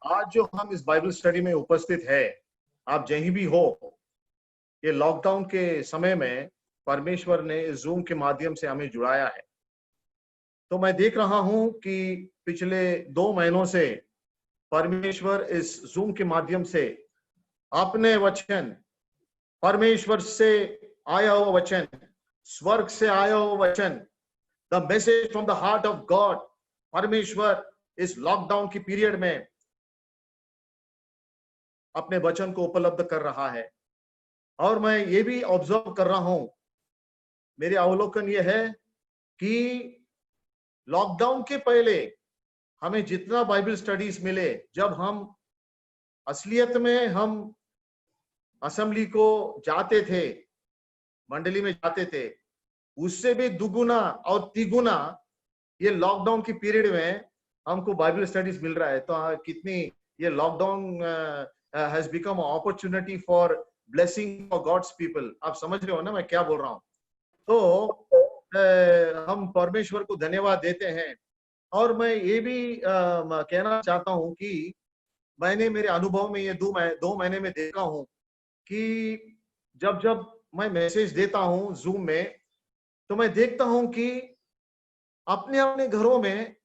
आज जो हम इस बाइबल स्टडी में उपस्थित है, आप जहीं भी हो, ये लॉकडाउन के समय में परमेश्वर ने जूम के माध्यम से हमें जुड़ाया है। तो मैं देख रहा हूं कि पिछले 2 महीनों से परमेश्वर इस जूम के माध्यम से अपने वचन, परमेश्वर से आया हुआ वचन, स्वर्ग से आया हुआ वचन, the message from the heart of God, परमेश्वर इस लॉकडाउन की पीरियड में अपने वचन को उपलब्ध कर रहा है। और मैं ये भी ऑब्जर्व कर रहा हूं, मेरे अवलोकन ये है कि लॉकडाउन के पहले हमें जितना बाइबल स्टडीज मिले, जब हम असलियत में हम असेंबली को जाते थे, मंडली में जाते थे, उससे भी दुगुना और तिगुना ये लॉकडाउन की पीरियड में हमको बाइबल स्टडीज मिल रहा है। तो कितनी ये lockdown has become opportunity for blessing for God's people. आप समझ रहे हो ना मैं क्या बोल रहा हूँ? तो हम परमेश्वर को धन्यवाद देते हैं। और मैं ये भी कहना चाहता हूं कि मैंने मेरे अनुभव में ये 2 महीने में देखा हूं कि जब जब मैं मैसेज देता हूं जूम में, तो मैं देखता हूं कि अपने अपने घरों में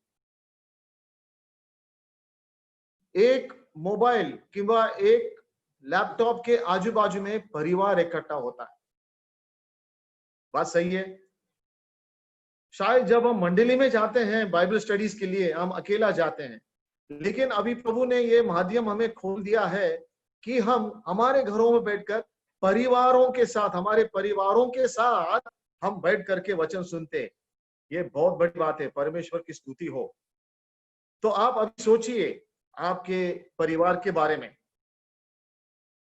एक मोबाइल किंवा एक लैपटॉप के आजू बाजू में परिवार इकट्ठा होता है। बात सही है। शायद जब हम मंडली में जाते हैं बाइबल स्टडीज के लिए, हम अकेला जाते हैं, लेकिन अभी प्रभु ने ये माध्यम हमें खोल दिया है कि हम हमारे घरों में बैठकर परिवारों के साथ, हमारे परिवारों के साथ हम बैठ करके वचन सुनते। ये बहुत बड़ी बात है। परमेश्वर की स्तुति हो। तो आप अभी सोचिए आपके परिवार के बारे में।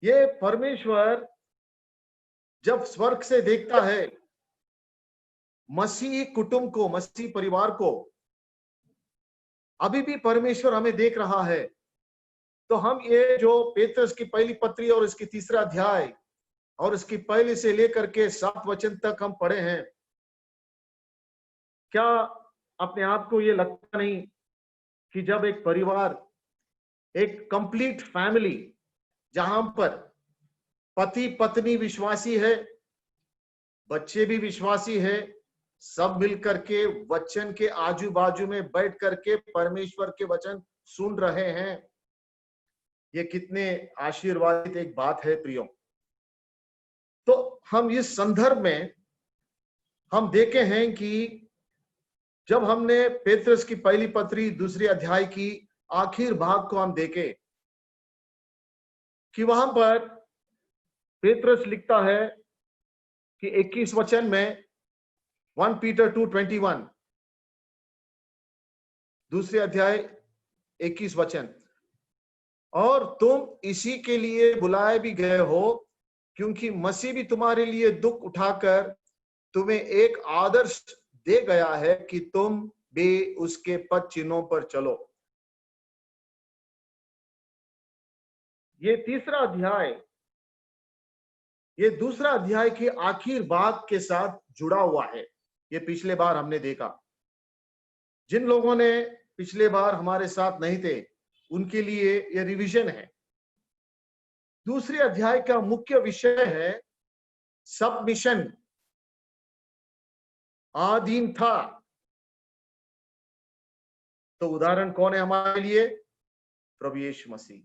ये परमेश्वर जब स्वर्ग से देखता है मसीही कुटुंब को, मसीही परिवार को, अभी भी परमेश्वर हमें देख रहा है। तो हम ये जो पेत्रस की पहली पत्री और इसकी 3रा अध्याय और इसकी पहले से लेकर के 7 वचन तक हम पढ़े हैं, क्या अपने आप को ये लगता नहीं कि जब एक परिवार, एक कंप्लीट फैमिली, जहां पर पति पत्नी विश्वासी है, बच्चे भी विश्वासी है, सब मिलकर के वचन के आजू बाजू में बैठ करके परमेश्वर के वचन सुन रहे हैं, ये कितने आशीर्वादित एक बात है प्रियो। तो हम इस संदर्भ में हम देखे हैं कि जब हमने पेत्रस की पहली पत्री 2 अध्याय की आखिर भाग को हम देखे कि वहां पर पेत्रस लिखता है कि 21 वचन में, 1 पीटर 2:21, 2 अध्याय 21 वचन, और तुम इसी के लिए बुलाए भी गए हो क्योंकि मसीह भी तुम्हारे लिए दुख उठाकर तुम्हें एक आदर्श दे गया है कि तुम भी उसके पद चिन्हों पर चलो। ये 3रा अध्याय, ये 2 अध्याय के आखिर भाग के साथ जुड़ा हुआ है। ये पिछले बार हमने देखा। जिन लोगों ने पिछले बार हमारे साथ नहीं थे, उनके लिए ये रिवीजन है। 2 अध्याय का मुख्य विषय है सबमिशन, आधीनता। तो उदाहरण कौन है हमारे लिए? प्रभु यीशु मसीह।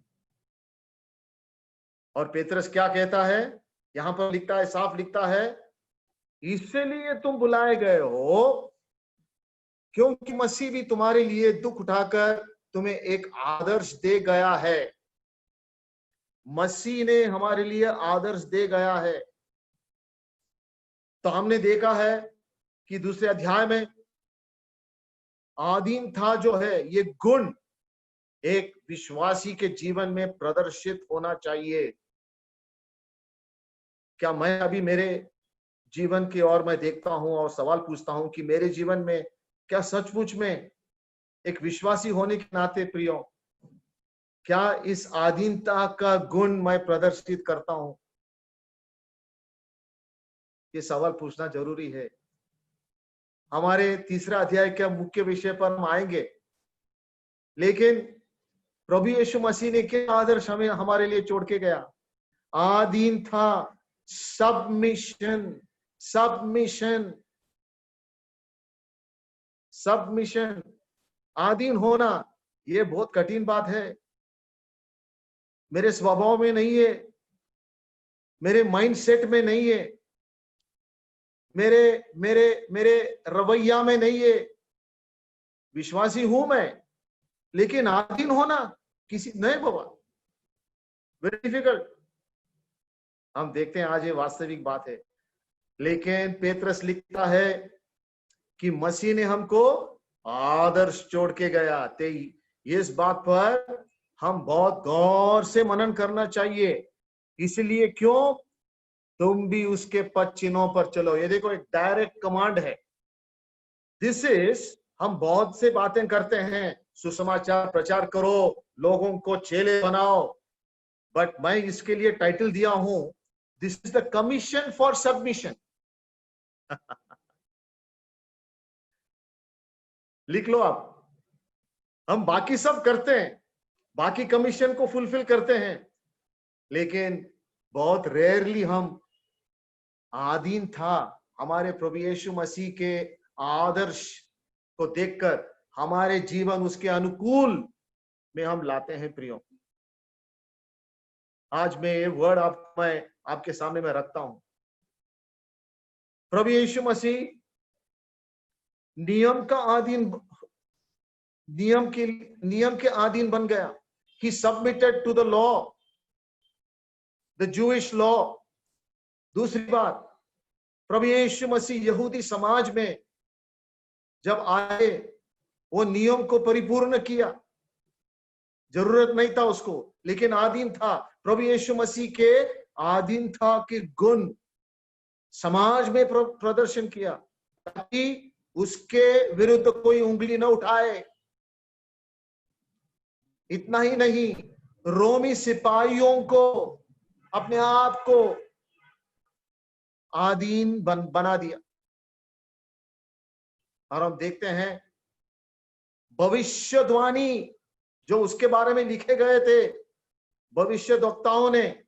और पेत्रस क्या कहता है? यहां पर लिखता है, साफ लिखता है, इसलिए तुम बुलाए गए हो क्योंकि मसीह भी तुम्हारे लिए दुख उठाकर तुम्हें एक आदर्श दे गया है। मसीह ने हमारे लिए आदर्श दे गया है। तो हमने देखा है कि 2 अध्याय में आधीनता जो है, ये गुण एक विश्वासी के जीवन में प्रदर्शित होना चाहिए। क्या मैं अभी मेरे जीवन की ओर मैं देखता हूं और सवाल पूछता हूं कि मेरे जीवन में क्या सचमुच में एक विश्वासी होने के नाते प्रियो, क्या इस आधीनता का गुण मैं प्रदर्शित करता हूं? ये सवाल पूछना जरूरी है। हमारे 3रा अध्याय के मुख्य विषय पर हम आएंगे, लेकिन प्रभु यीशु मसीह ने क्या आदर्श हमें हमारे लिए छोड़ के गया? आधीन था, सबमिशन, सबमिशन, सबमिशन। आधीन होना ये बहुत कठिन बात है। मेरे स्वभाव में नहीं है, मेरे माइंडसेट में नहीं है, मेरे मेरे मेरे रवैया में नहीं है। विश्वासी हूं मैं, लेकिन आधीन होना किसी नहीं बाबा, वेरी डिफिकल्ट। हम देखते हैं आज ये वास्तविक बात है। लेकिन पेत्रस लिखता है कि मसीह ने हमको आदर्श छोड़ के गया। इस बात पर हम बहुत गौर से मनन करना चाहिए। इसलिए क्यों? तुम भी उसके पद चिन्हों पर चलो। ये देखो, एक डायरेक्ट कमांड है। दिस इज, हम बहुत से बातें करते हैं, सुसमाचार प्रचार करो, लोगों को चेले बनाओ, बट मैं इसके लिए टाइटल दिया हूं, this is the commission for submission. लिख लो आप। हम बाकी सब करते हैं, बाकी कमीशन को फुलफिल करते हैं, लेकिन बहुत रेयरली हम आधीन था हमारे प्रभु यीशु मसीह के आदर्श को देखकर हमारे जीवन उसके अनुकूल में हम लाते हैं। प्रियो, आज मैं ये वर्ड मैं आपके सामने में रखता हूं। प्रभु यीशु मसीह नियम के अधीन बन गया। He submitted to the law, the Jewish law। दूसरी बात, प्रभु यीशु मसीह यहूदी समाज में जब आए, वो नियम को परिपूर्ण किया। जरूरत नहीं था उसको, लेकिन आधीन था। प्रभु यीशु मसीह के आधीन था कि गुण समाज में प्रदर्शन किया, ताकि उसके विरुद्ध कोई उंगली न उठाए। इतना ही नहीं, रोमी सिपाहियों को अपने आप को आधीन बना दिया। और हम देखते हैं भविष्यवाणी जो उसके बारे में लिखे गए थे, भविष्यद्वक्ताओं ने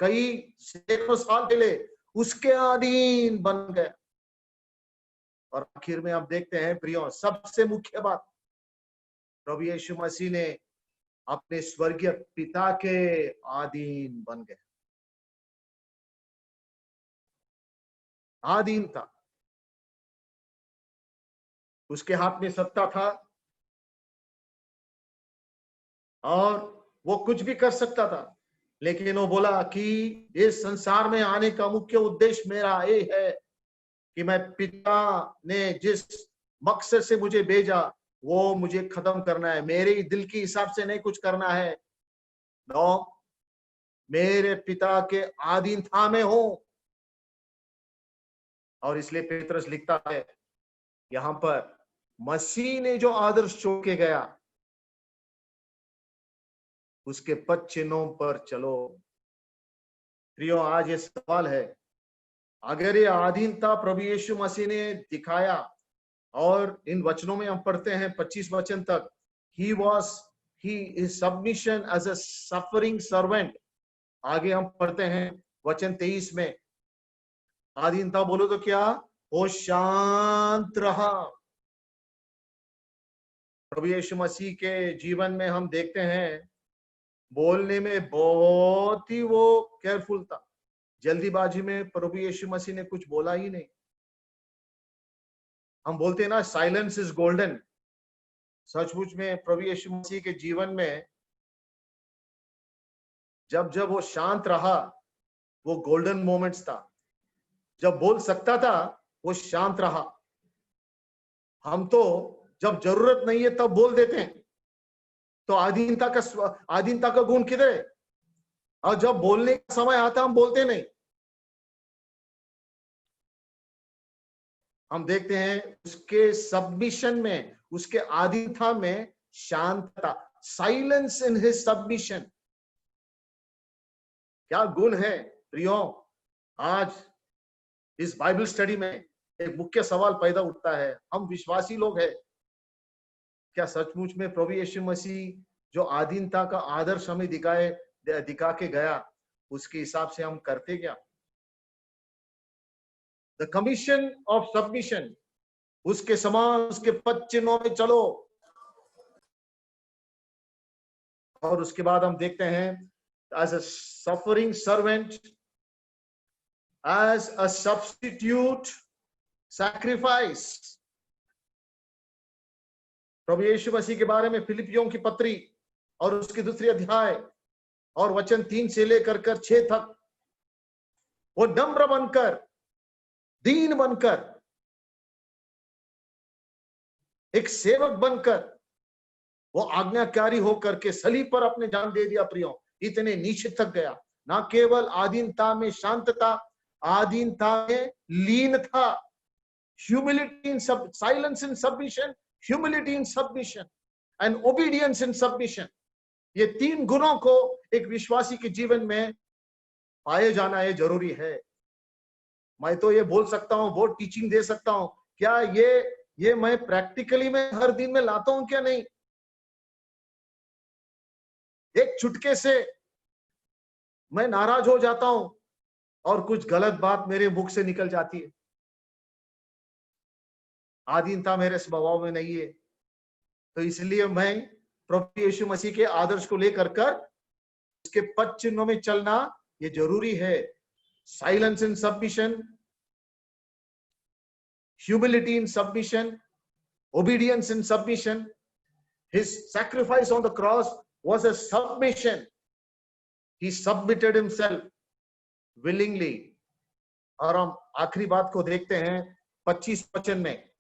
कई सैकड़ों साल पहले उसके अधीन बन गए। और आखिर में आप देखते हैं प्रियो, सबसे मुख्य बात, प्रभु यीशु मसीह ने अपने स्वर्गीय पिता के अधीन बन गए। अधीन था, उसके हाथ में सत्ता था और वो कुछ भी कर सकता था, लेकिन वो बोला कि इस संसार में आने का मुख्य उद्देश्य मेरा ये है कि मैं पिता ने जिस मकसद से मुझे भेजा वो मुझे खत्म करना है। मेरे दिल के हिसाब से नहीं कुछ करना है, नो, मेरे पिता के अधीन था मैं हूं। और इसलिए पेत्रस लिखता है यहां पर, मसीह ने जो आदर्श छोड़ के गया उसके पद चिन्हों पर चलो। प्रियो, आज ये सवाल है, अगर ये अधीनता प्रभु यीशु मसीह ने दिखाया, और इन वचनों में हम पढ़ते हैं 25 वचन तक, he is submission as a suffering servant। आगे हम पढ़ते हैं वचन 23 में, अधीनता बोलो तो क्या? वो शांत रहा। प्रभु यीशु मसीह के जीवन में हम देखते हैं बोलने में बहुत ही वो केयरफुल था। जल्दीबाजी में प्रभु यीशु मसीह ने कुछ बोला ही नहीं। हम बोलते हैं ना, साइलेंस इज गोल्डन। सचमुच में प्रभु यीशु मसीह के जीवन में जब जब वो शांत रहा, वो गोल्डन मोमेंट्स था। जब बोल सकता था वो शांत रहा। हम तो जब जरूरत नहीं है तब बोल देते हैं, तो आधीनता का गुण किधर है? और जब बोलने का समय आता हम बोलते नहीं। हम देखते हैं उसके सबमिशन में, उसके आधीनता में शांतता, साइलेंस इन हिज सबमिशन। क्या गुण है प्रियो! आज इस बाइबल स्टडी में एक मुख्य सवाल पैदा उठता है, हम विश्वासी लोग हैं, क्या सचमुच में प्रभु यीशु मसीह जो आधीनता का आदर्श हमें दिखा के गया, उसके हिसाब से हम करते क्या? द कमीशन ऑफ सबमिशन, उसके समान उसके पद चिन्हों में चलो। और उसके बाद हम देखते हैं as a suffering servant, as a substitute sacrifice. प्रभु यीशु मसीह के बारे में फिलिपियों की पत्री और उसके दूसरे अध्याय और वचन 3 से लेकर 6 तक, वो नम्र बनकर, दीन बनकर, एक सेवक बनकर, वो आज्ञाकारी होकर के सलीब पर अपने जान दे दिया। प्रियो, इतने नीचे तक गया। ना केवल आधीनता में शांतता, आधीनता में लीन था। ह्यूमिलिटी इन सब, silence in submission, humility in submission and obedience in submission. ये 3 गुणों को एक विश्वासी के जीवन में पाए जाना ये जरूरी है। मैं तो ये बोल सकता हूं, वो टीचिंग दे सकता हूं, क्या ये मैं प्रैक्टिकली में हर दिन में लाता हूं क्या? नहीं। एक चुटके से मैं नाराज हो जाता हूं और कुछ गलत बात मेरे मुख से निकल जाती है। आधीनता मेरे स्वभाव में नहीं है, तो इसलिए मैं प्रभु यीशु मसीह के आदर्श को लेकर उसके पद चिन्हों में चलना ये जरूरी है। Silence in submission, humility in submission, obedience in submission. His sacrifice on the cross was a submission. He submitted himself willingly. और हम आखिरी बात को देखते हैं 25 वचन में।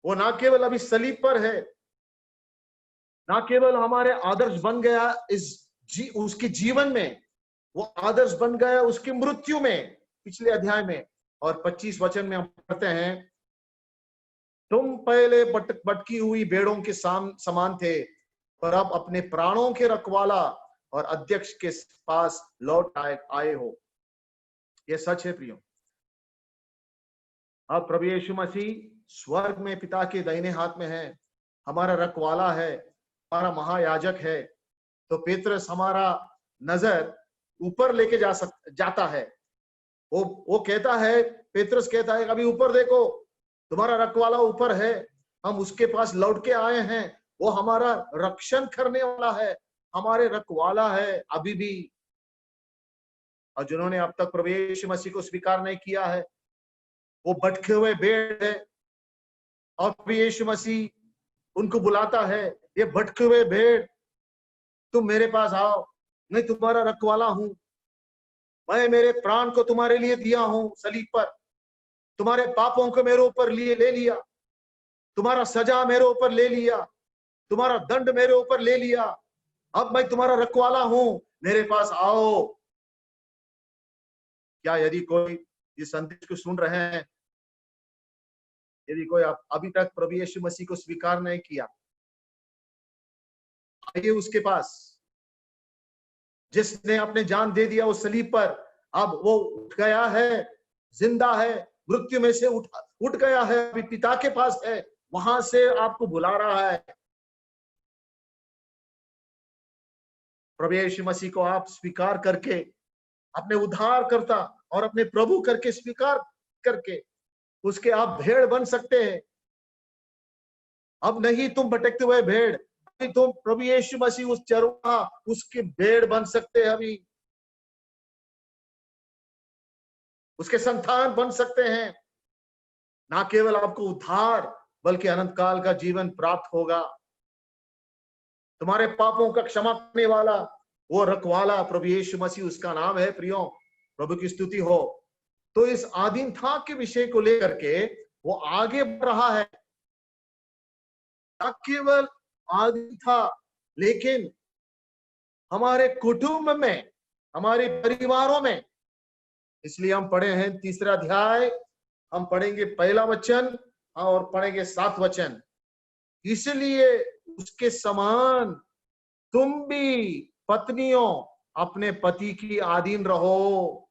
वो ना केवल अभी सलीब पर है, ना केवल हमारे आदर्श बन गया उसके जीवन में, वो आदर्श बन गया उसकी मृत्यु में, पिछले अध्याय में। और 25 वचन में हम पढ़ते हैं, तुम पहले भटकी हुई भेड़ों के समान थे, पर अब अपने प्राणों के रखवाला और अध्यक्ष के पास लौट आए हो। यह सच है प्रियो। अब प्रभु यीशु मसीह स्वर्ग में पिता के दाहिने हाथ में है, हमारा रखवाला है, हमारा महायाजक है। तो पेत्रस हमारा नजर ऊपर लेके जाता है। वो कहता है, पेत्रस कहता है, अभी ऊपर देखो, तुम्हारा रखवाला ऊपर है, हम उसके पास लौट के आए हैं। वो हमारा रक्षण करने वाला है, हमारे रखवाला है अभी भी। और जिन्होंने अब तक प्रभु यीशु मसीह को स्वीकार नहीं किया है, वो भटके हुए भेड़ है। और प्रभु यीशु मसीह उनको बुलाता है, ये भटके हुए भेड़, तुम मेरे पास आओ, मैं तुम्हारा रखवाला हूं। मैं मेरे प्राण को तुम्हारे लिए दिया हूं सलीब पर, तुम्हारे पापों को मेरे ऊपर ले लिया, तुम्हारा सजा मेरे ऊपर ले लिया, तुम्हारा दंड मेरे ऊपर ले लिया। अब मैं तुम्हारा रखवाला हूं, मेरे पास आओ। क्या यदि कोई इस संदेश को सुन रहे हैं, यदि कोई अभी तक प्रभु यीशु मसीह को स्वीकार नहीं किया, आइए उसके पास। जिसने अपने जान दे दिया उस सलीब पर, अब वो उठ गया है, जिंदा है, मृत्यु में से उठ गया है, अभी पिता के पास है, वहां से आपको बुला रहा है। प्रभु यीशु मसीह को आप स्वीकार करके, अपने उद्धारकर्ता और अपने प्रभु करके स्वीकार करके, उसके आप भेड़ बन सकते हैं। अब नहीं तुम भटकते हुए भेड़, अभी तुम प्रभु यीशु मसीह उस चरवाहा, उसके भेड़ बन सकते हैं। अभी उसके संतान बन सकते हैं। ना केवल आपको उद्धार, बल्कि अनंत काल का जीवन प्राप्त होगा। तुम्हारे पापों का क्षमा करने वाला वो रखवाला प्रभु यीशु मसीह, उसका नाम है प्रियो। प्रभु की स्तुति हो। तो इस आधीनता के विषय को लेकर के वो आगे बढ़ रहा है। न केवल आधीनता, लेकिन हमारे कुटुंब में, हमारे परिवारों में। इसलिए हम पढ़े हैं 3रा अध्याय, हम पढ़ेंगे 1 वचन और पढ़ेंगे 7 वचन। इसलिए उसके समान तुम भी पत्नियों अपने पति की अधीन रहो।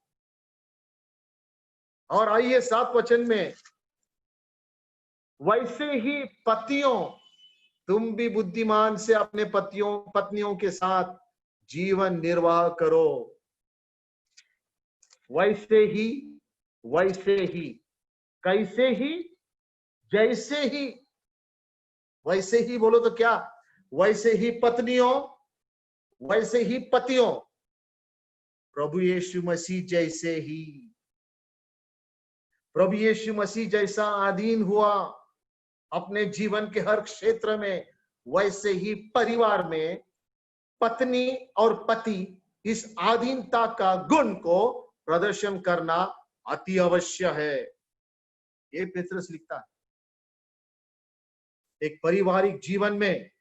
और आइए 7 वचन में, वैसे ही पतियों तुम भी बुद्धिमान से अपने पत्नियों के साथ जीवन निर्वाह करो, वैसे ही कैसे ही, जैसे ही, वैसे ही बोलो तो क्या, वैसे ही पत्नियों, वैसे ही पतियों, प्रभु यीशु मसीह जैसे ही, प्रभु यीशु मसीह जैसा अधीन हुआ अपने जीवन के हर क्षेत्र में, वैसे ही परिवार में पत्नी और पति इस अधीनता का गुण को प्रदर्शन करना अति अवश्य है। ये पेत्रस लिखता है। एक पारिवारिक जीवन में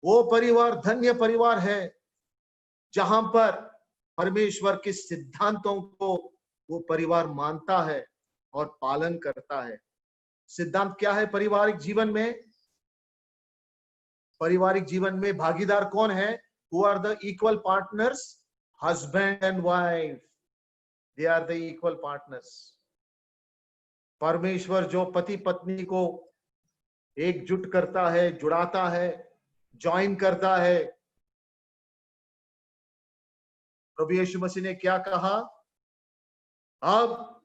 वो परिवार धन्य परिवार है जहां पर परमेश्वर के सिद्धांतों को वो परिवार मानता है और पालन करता है। सिद्धांत क्या है पारिवारिक जीवन में? पारिवारिक जीवन में भागीदार कौन है? Who are the equal partners? Husband and wife. They are the equal partners. परमेश्वर जो पति पत्नी को एकजुट करता है, जुड़ाता है, ज्वाइन करता है। प्रभु यीशु मसीह ने क्या कहा? अब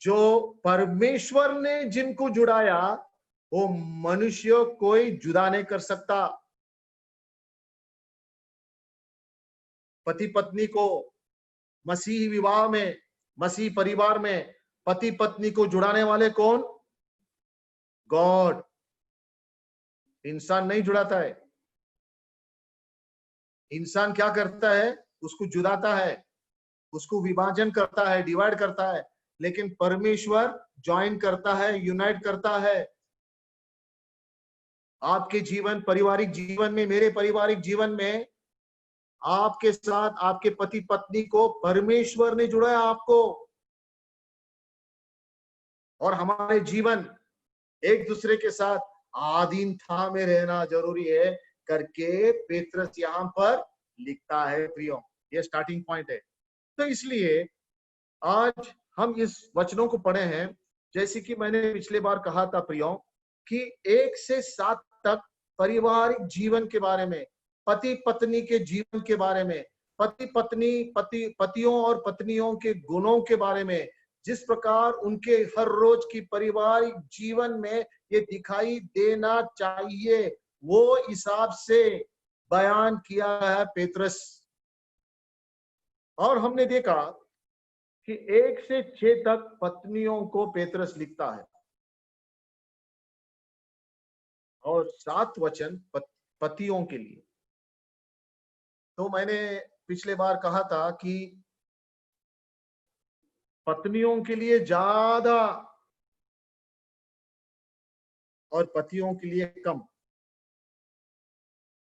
जो परमेश्वर ने जिनको जुड़ाया वो मनुष्य कोई जुदा नहीं कर सकता। पति पत्नी को मसीह विवाह में, मसीह परिवार में पति पत्नी को जुड़ाने वाले कौन? गॉड। इंसान नहीं जुड़ाता है। इंसान क्या करता है? उसको जुड़ाता है, उसको विभाजन करता है, डिवाइड करता है, लेकिन परमेश्वर ज्वाइन करता है, यूनाइट करता है। आपके जीवन, पारिवारिक जीवन में, मेरे पारिवारिक जीवन में आपके साथ आपके पति पत्नी को परमेश्वर ने जुड़ा आपको, और हमारे जीवन एक दूसरे के साथ आधीनता में रहना जरूरी है करके पेत्रस यहां पर लिखता है। प्रियो, ये स्टार्टिंग पॉइंट है। तो इसलिए आज हम इस वचनों को पढ़े हैं, जैसे कि मैंने पिछले बार कहा था प्रियो, कि 1 से 7 तक पारिवारिक जीवन के बारे में, पति पत्नी के जीवन के बारे में, पति पत्नी पतियों और पत्नियों के गुणों के बारे में, जिस प्रकार उनके हर रोज की पारिवारिक जीवन में ये दिखाई देना चाहिए, वो हिसाब से बयान किया है पेत्रस। और हमने देखा कि 1 से 6 तक पत्नियों को पेत्रस लिखता है और 7 वचन पतियों के लिए। तो मैंने पिछले बार कहा था कि पत्नियों के लिए ज्यादा और पतियों के लिए कम।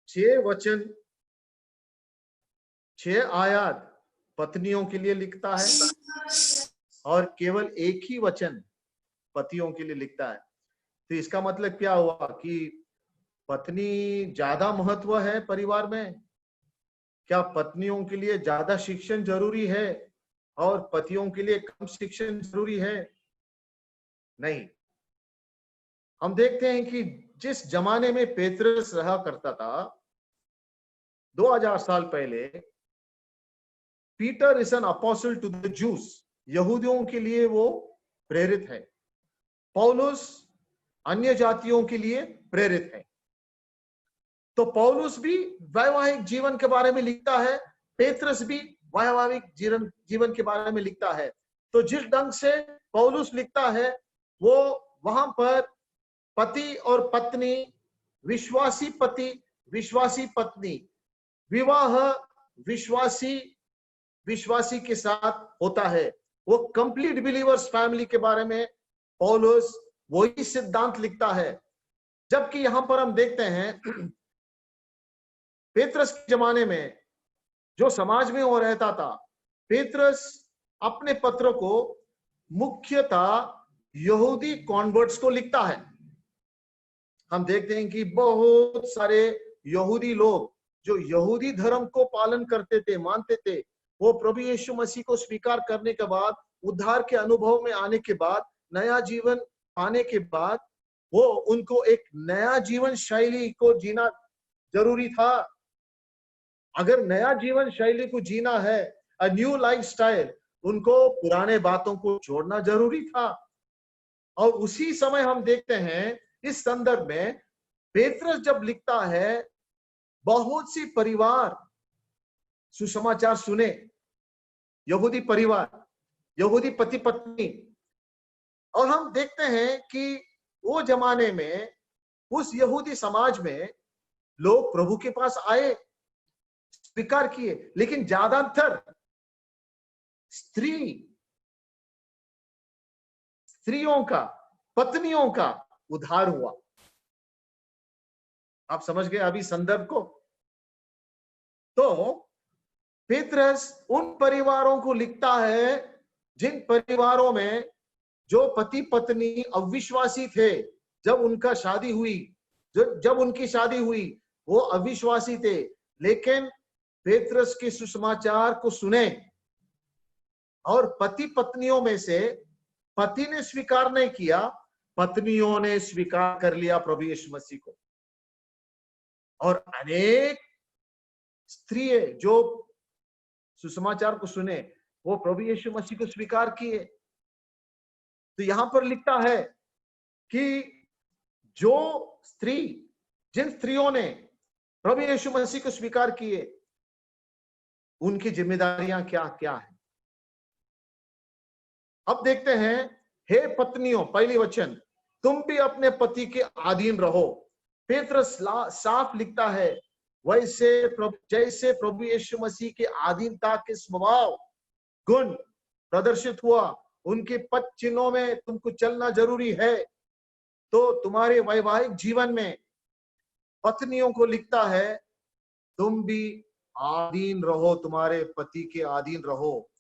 6 वचन, 6 आयत पत्नियों के लिए लिखता है और केवल 1 ही वचन पतियों के लिए लिखता है। तो इसका मतलब क्या हुआ कि पत्नी ज्यादा महत्व है परिवार में? क्या पत्नियों के लिए ज्यादा शिक्षण जरूरी है और पतियों के लिए कम शिक्षण जरूरी है? नहीं। हम देखते हैं कि जिस जमाने में पेत्रस रहा करता था, 2000 साल पहले, Peter is an apostle to the Jews, यहूदियों के लिए वो प्रेरित है। पौलुस अन्य जातियों के लिए प्रेरित है। तो पौलुस भी वैवाहिक जीवन के बारे में लिखता है, पेत्रस भी वैवाहिक जीवन के बारे में लिखता है। तो जिस ढंग से पौलुस लिखता है, वो वहां पर पति और पत्नी, विश्वासी पति, विश्वासी पत्नी, विवाह विश्वासी के साथ होता है। वो कंप्लीट बिलीवर्स फैमिली के बारे में पौलुस वही सिद्धांत लिखता है। जबकि यहां पर हम देखते हैं पेत्रस के जमाने में जो समाज में वो रहता था, पेत्रस अपने पत्र को मुख्यतः यहूदी कॉन्वर्ट्स को लिखता है। हम देखते हैं कि बहुत सारे यहूदी लोग जो यहूदी धर्म को पालन करते थे, मानते थे, वो प्रभु यीशु मसीह को स्वीकार करने के बाद, उद्धार के अनुभव में आने के बाद, नया जीवन पाने के बाद, वो उनको एक नया जीवन शैली को जीना जरूरी था। अगर नया जीवन शैली को जीना है, अ न्यू लाइफस्टाइल, उनको पुराने बातों को छोड़ना जरूरी था। और उसी समय हम देखते हैं इस संदर्भ में पेत्रस जब लिखता है, बहुत सी परिवार सुसमाचार सुने, यहूदी परिवार, यहूदी पति पत्नी, और हम देखते हैं कि वो जमाने में उस यहूदी समाज में लोग प्रभु के पास आए, स्वीकार किए, लेकिन ज्यादातर स्त्रियों का, पत्नियों का उद्धार हुआ। आप समझ गए अभी संदर्भ को? तो पेत्रस उन परिवारों को लिखता है जिन परिवारों में जो पति पत्नी अविश्वासी थे। जब उनका शादी हुई, जब उनकी शादी हुई, वो अविश्वासी थे, लेकिन पेत्रस के सुसमाचार को सुने, और पति पत्नियों में से पति ने स्वीकार नहीं किया, पत्नियों ने स्वीकार कर लिया प्रभु यीशु मसीह को। और अनेक स्त्री जो सुसमाचार को सुने, वो प्रभु यीशु मसीह को स्वीकार किए। तो यहां पर लिखता है कि जो स्त्री, जिन स्त्रियों ने प्रभु यीशु मसीह को स्वीकार किए, उनकी जिम्मेदारियां क्या क्या है। अब देखते हैं, हे पत्नियों, पहली वचन, तुम भी अपने पति के अधीन रहो। पेत्रस साफ लिखता है, जैसे प्रभु यीशु मसीह के अधीनता के स्वभाव गुण प्रदर्शित हुआ, उनके पद चिन्हों में तुमको चलना जरूरी है। तो तुम्हारे वैवाहिक जीवन में पत्नियों को लिखता है, तुम भी अधीन रहो, तुम्हारे पति के अधीन रहो,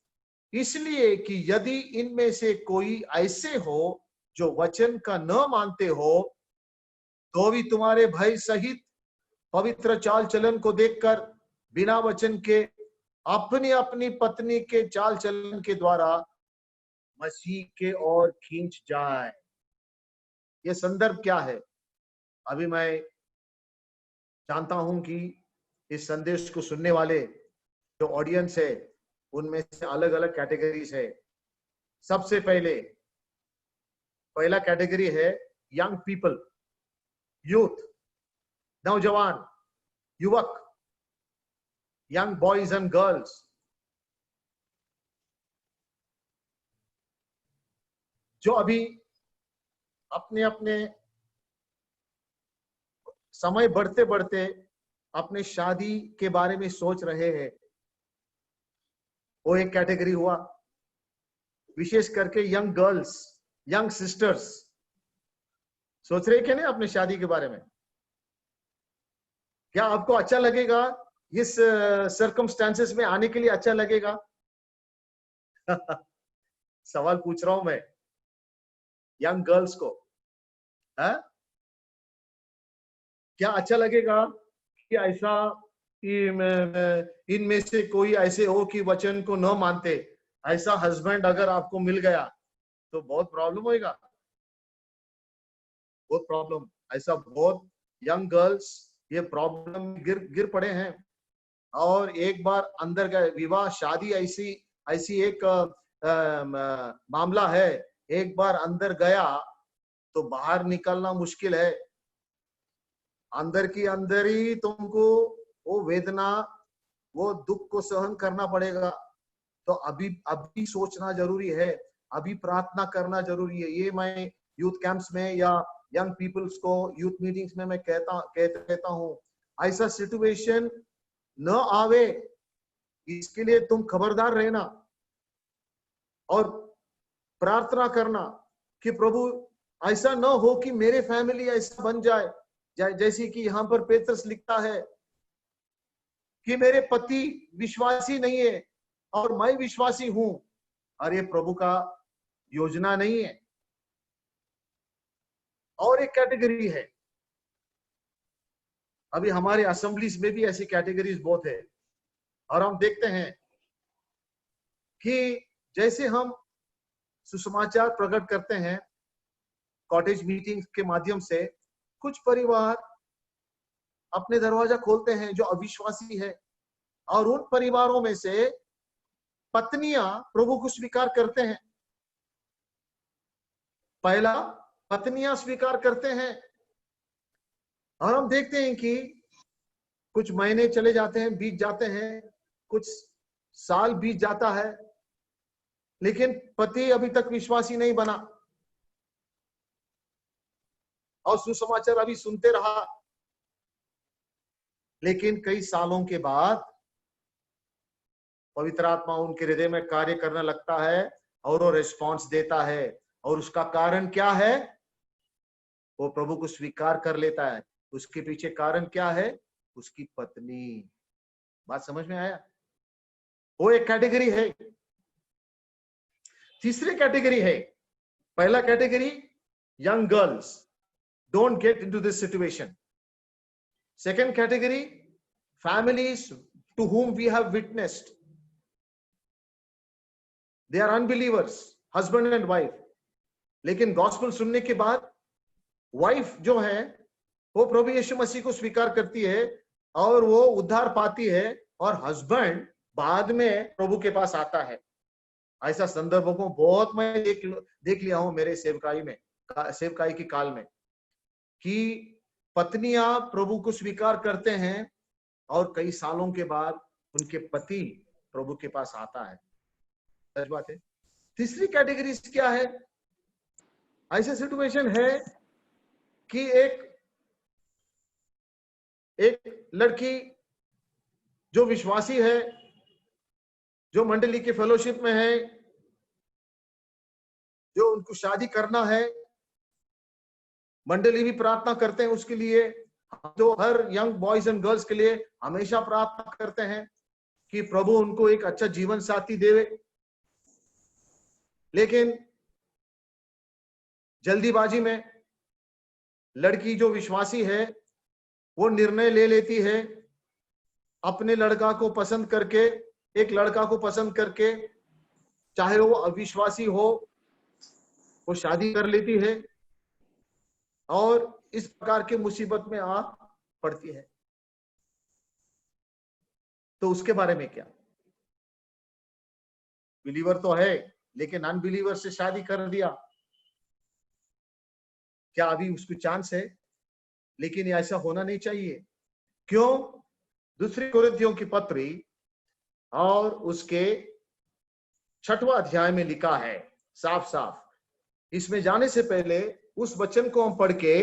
इसलिए कि यदि इनमें से कोई ऐसे हो जो वचन का न मानते हो, तो भी तुम्हारे भय सहित पवित्र चाल चलन को देखकर बिना वचन के अपनी अपनी पत्नी के चाल चलन के द्वारा मसीह के ओर खींच जाए। ये संदर्भ क्या है? अभी मैं जानता हूं कि इस संदेश को सुनने वाले जो ऑडियंस है, उनमें से अलग अलग कैटेगरीज है। सबसे पहला कैटेगरी है यंग पीपल, यूथ, नौजवान, युवक, यंग बॉयज एंड गर्ल्स। जो अभी अपने अपने समय बढ़ते बढ़ते अपने शादी के बारे में सोच रहे हैं, वो एक कैटेगरी हुआ। विशेष करके यंग गर्ल्स, यंग सिस्टर्स सोच रहे क्या नहीं अपने शादी के बारे में? क्या आपको अच्छा लगेगा? इस सर्कमस्टेंसेस में आने के लिए अच्छा लगेगा? सवाल पूछ रहा हूं मैं यंग गर्ल्स को, है? क्या अच्छा लगेगा कि ऐसा इनमें से कोई ऐसे हो कि वचन को न मानते, ऐसा हस्बैंड अगर आपको मिल गया तो बहुत प्रॉब्लम होएगा, बहुत प्रॉब्लम। ऐसा बहुत यंग गर्ल्स ये प्रॉब्लम गिर पड़े हैं, और एक बार अंदर गए, विवाह शादी ऐसी ऐसी एक मामला है, एक बार अंदर गया तो बाहर निकलना मुश्किल है। अंदर की अंदर ही तुमको वो वेदना, वो दुख को सहन करना पड़ेगा। तो अभी सोचना जरूरी है, अभी प्रार्थना करना जरूरी है। ये मैं यूथ कैंप्स में या यंग पीपल्स को यूथ मीटिंग्स में मैं कहता हूँ, ऐसा सिचुएशन न आवे, इसके लिए तुम खबरदार रहना और प्रार्थना करना कि प्रभु ऐसा न हो कि मेरे फैमिली ऐसा बन जाए, जैसे कि यहाँ पर पेत्रस लिखता है कि मेरे पति विश्वासी नहीं है और मैं विश्वासी हूं। अरे प्रभु का योजना नहीं है। और एक कैटेगरी है, अभी हमारे असेंबलीज में भी ऐसी कैटेगरीज बहुत है, और हम देखते हैं कि जैसे हम सुसमाचार प्रकट करते हैं, कॉटेज मीटिंग के माध्यम से कुछ परिवार अपने दरवाजा खोलते हैं जो अविश्वासी है, और उन परिवारों में से पत्नियां प्रभु को स्वीकार करते हैं। पहला पत्नियां स्वीकार करते हैं, और हम देखते हैं कि कुछ महीने चले जाते हैं, बीत जाते हैं, कुछ साल बीत जाता है, लेकिन पति अभी तक विश्वासी नहीं बना और सुसमाचार अभी सुनते रहा। लेकिन कई सालों के बाद पवित्र आत्मा उनके हृदय में कार्य करने लगता है और वो रिस्पॉन्स देता है। और उसका कारण क्या है? वो प्रभु को स्वीकार कर लेता है। उसके पीछे कारण क्या है? उसकी पत्नी। बात समझ में आया? वो एक कैटेगरी है। तीसरी कैटेगरी है, पहला category young girls, don't get into this situation. Second category families to whom we have witnessed, they are unbelievers, husband and wife, लेकिन गॉस्पेल सुनने के बाद वाइफ जो है वो प्रभु यीशु मसीह को स्वीकार करती है और वो उद्धार पाती है, और हस्बैंड बाद में प्रभु के पास आता है। ऐसा संदर्भों को बहुत मैं देख लिया हूं मेरे सेवकाई के काल में, कि पत्नियां प्रभु को स्वीकार करते हैं और कई सालों के बाद उनके पति प्रभु के पास आता है। सच बात है। तीसरी कैटेगरी क्या है? ऐसा सिचुएशन है कि एक लड़की जो विश्वासी है, जो मंडली के फेलोशिप में है, जो उनको शादी करना है, मंडली भी प्रार्थना करते हैं उसके लिए, जो हर यंग बॉयज एंड गर्ल्स के लिए हमेशा प्रार्थना करते हैं कि प्रभु उनको एक अच्छा जीवन साथी देवे। लेकिन जल्दीबाजी में लड़की जो विश्वासी है वो निर्णय ले लेती है, अपने लड़का को पसंद करके, एक लड़का को पसंद करके, चाहे वो अविश्वासी हो, वो शादी कर लेती है और इस प्रकार के मुसीबत में आ पड़ती है। तो उसके बारे में क्या? बिलीवर तो है लेकिन अनबिलीवर से शादी कर दिया, क्या अभी उसको चांस है? लेकिन ऐसा होना नहीं चाहिए। क्यों? दूसरी कुरिन्थियों की पत्री और उसके 6वां अध्याय में लिखा है साफ साफ। इसमें जाने से पहले उस वचन को हम पढ़ के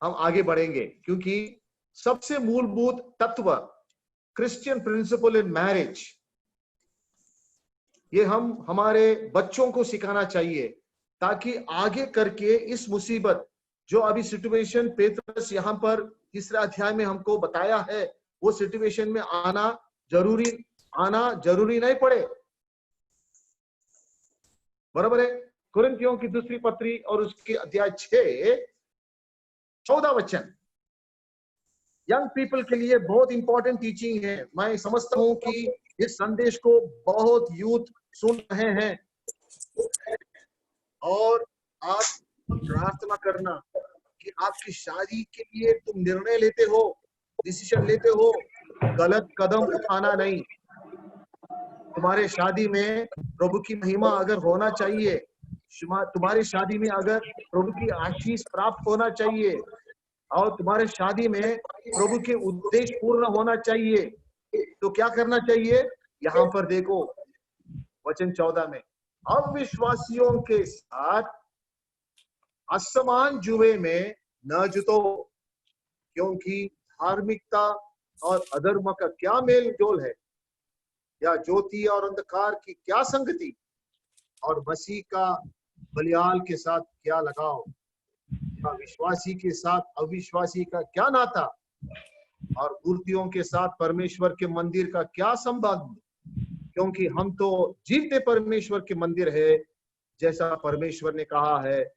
हम आगे बढ़ेंगे, क्योंकि सबसे मूलभूत तत्व क्रिश्चियन प्रिंसिपल इन मैरिज, ये हम हमारे बच्चों को सिखाना चाहिए, ताकि आगे करके इस मुसीबत जो अभी सिचुएशन पेत्रस यहाँ पर तीसरा अध्याय में हमको बताया है, वो सिचुएशन में आना जरूरी नहीं पड़े। बराबर है? कुरिन्थियों की दूसरी पत्री और उसके अध्याय 6:14 वचन यंग पीपल के लिए बहुत इंपॉर्टेंट टीचिंग है। मैं समझता हूं कि इस संदेश को बहुत यूथ सुन रहे हैं, और आप प्रार्थना करना कि आपकी शादी के लिए तुम निर्णय लेते हो, डिसीजन लेते हो, गलत कदम उठाना नहीं। तुम्हारे शादी में प्रभु की महिमा अगर होना चाहिए, तुम्हारी शादी में अगर प्रभु की आशीष प्राप्त होना चाहिए, और तुम्हारे शादी में प्रभु के उद्देश्य पूर्ण होना चाहिए, तो क्या करना चाहिए? यहाँ पर देखो वचन 14 में, अविश्वासियों के साथ असमान जुए में न जुटो, क्योंकि धार्मिकता और अधर्म का क्या मेल जोल है, या ज्योति और अंधकार की क्या संगति, और मसीह का बलियाल के साथ क्या लगाव, या विश्वासी के साथ अविश्वासी का क्या नाता, और मूर्तियों के साथ परमेश्वर के मंदिर का क्या संबंध, क्योंकि हम तो जीवते परमेश्वर के मंदिर है, जैसा परमेश्वर ने कहा है,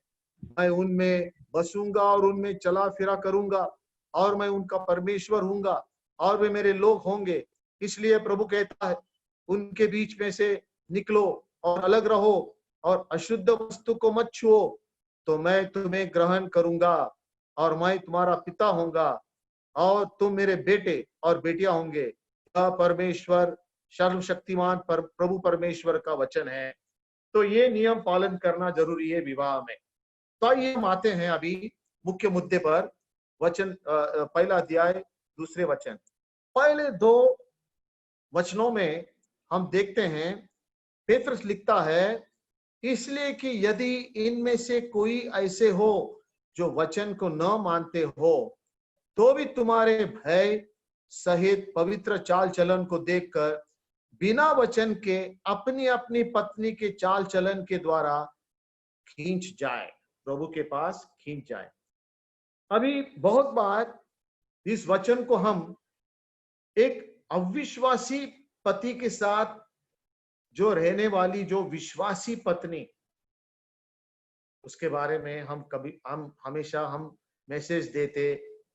मैं उनमें बसूंगा और उनमें चला फिरा करूंगा, और मैं उनका परमेश्वर हूंगा और वे मेरे लोग होंगे। इसलिए प्रभु कहता है, उनके बीच में से निकलो और अलग रहो, और अशुद्ध वस्तु को मत छुओ, तो मैं तुम्हें ग्रहण करूंगा और मैं तुम्हारा पिता होऊंगा और तुम मेरे बेटे और बेटियां होंगे। यह परमेश्वर सर्वशक्तिमान प्रभु परमेश्वर का वचन है। तो ये नियम पालन करना जरूरी है विवाह में। तो आइए हम आते हैं अभी मुख्य मुद्दे पर। वचन पहला अध्याय दूसरे वचन, पहले दो वचनों में हम देखते हैं पेत्रस लिखता है, इसलिए कि यदि इनमें से कोई ऐसे हो जो वचन को न मानते हो, तो भी तुम्हारे भय सहित पवित्र चाल चलन को देखकर बिना वचन के अपनी अपनी पत्नी के चाल चलन के द्वारा खींच जाए, प्रभु के पास खींच जाए। अभी बहुत बार इस वचन को हम एक अविश्वासी पति के साथ जो रहने वाली जो विश्वासी पत्नी, उसके बारे में हम हमेशा मैसेज देते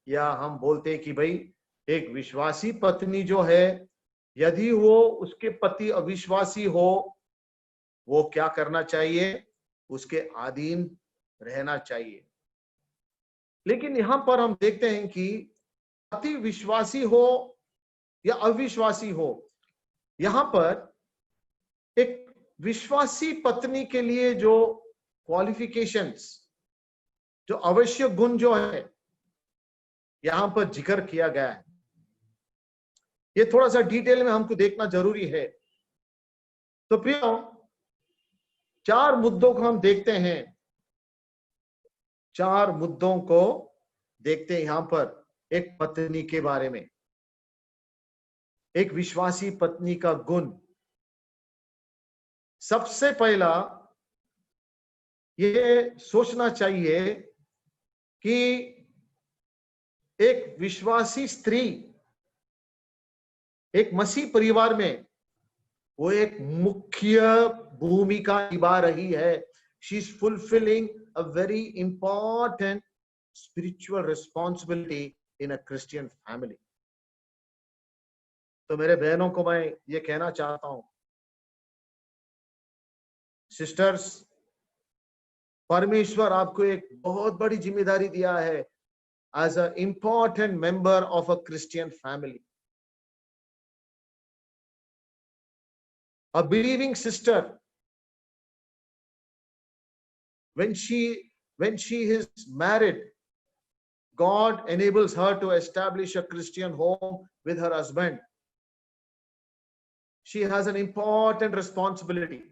या हम बोलते कि भाई एक विश्वासी पत्नी जो है, यदि वो उसके पति अविश्वासी हो, वो क्या करना चाहिए? उसके अधीन रहना चाहिए। लेकिन यहां पर हम देखते हैं कि पति विश्वासी हो या अविश्वासी हो, यहां पर एक विश्वासी पत्नी के लिए जो क्वालिफिकेशंस, जो आवश्यक गुण जो है यहां पर जिक्र किया गया है, ये थोड़ा सा डिटेल में हमको देखना जरूरी है। तो प्रियो, चार मुद्दों को हम देखते हैं, चार मुद्दों को देखते हैं यहां पर एक पत्नी के बारे में, एक विश्वासी पत्नी का गुण। सबसे पहला ये सोचना चाहिए कि एक विश्वासी स्त्री एक मसीह परिवार में वो एक मुख्य भूमिका निभा रही है। She is fulfilling a very important spiritual responsibility in a Christian family. तो मेरे बहनों को मैं ये कहना चाहता हूं, सिस्टर्स, परमेश्वर आपको एक बहुत बड़ी जिम्मेदारी दिया है as a important member of a Christian family. A believing sister, when she is married, God enables her to establish a Christian home with her husband. She has an important responsibility,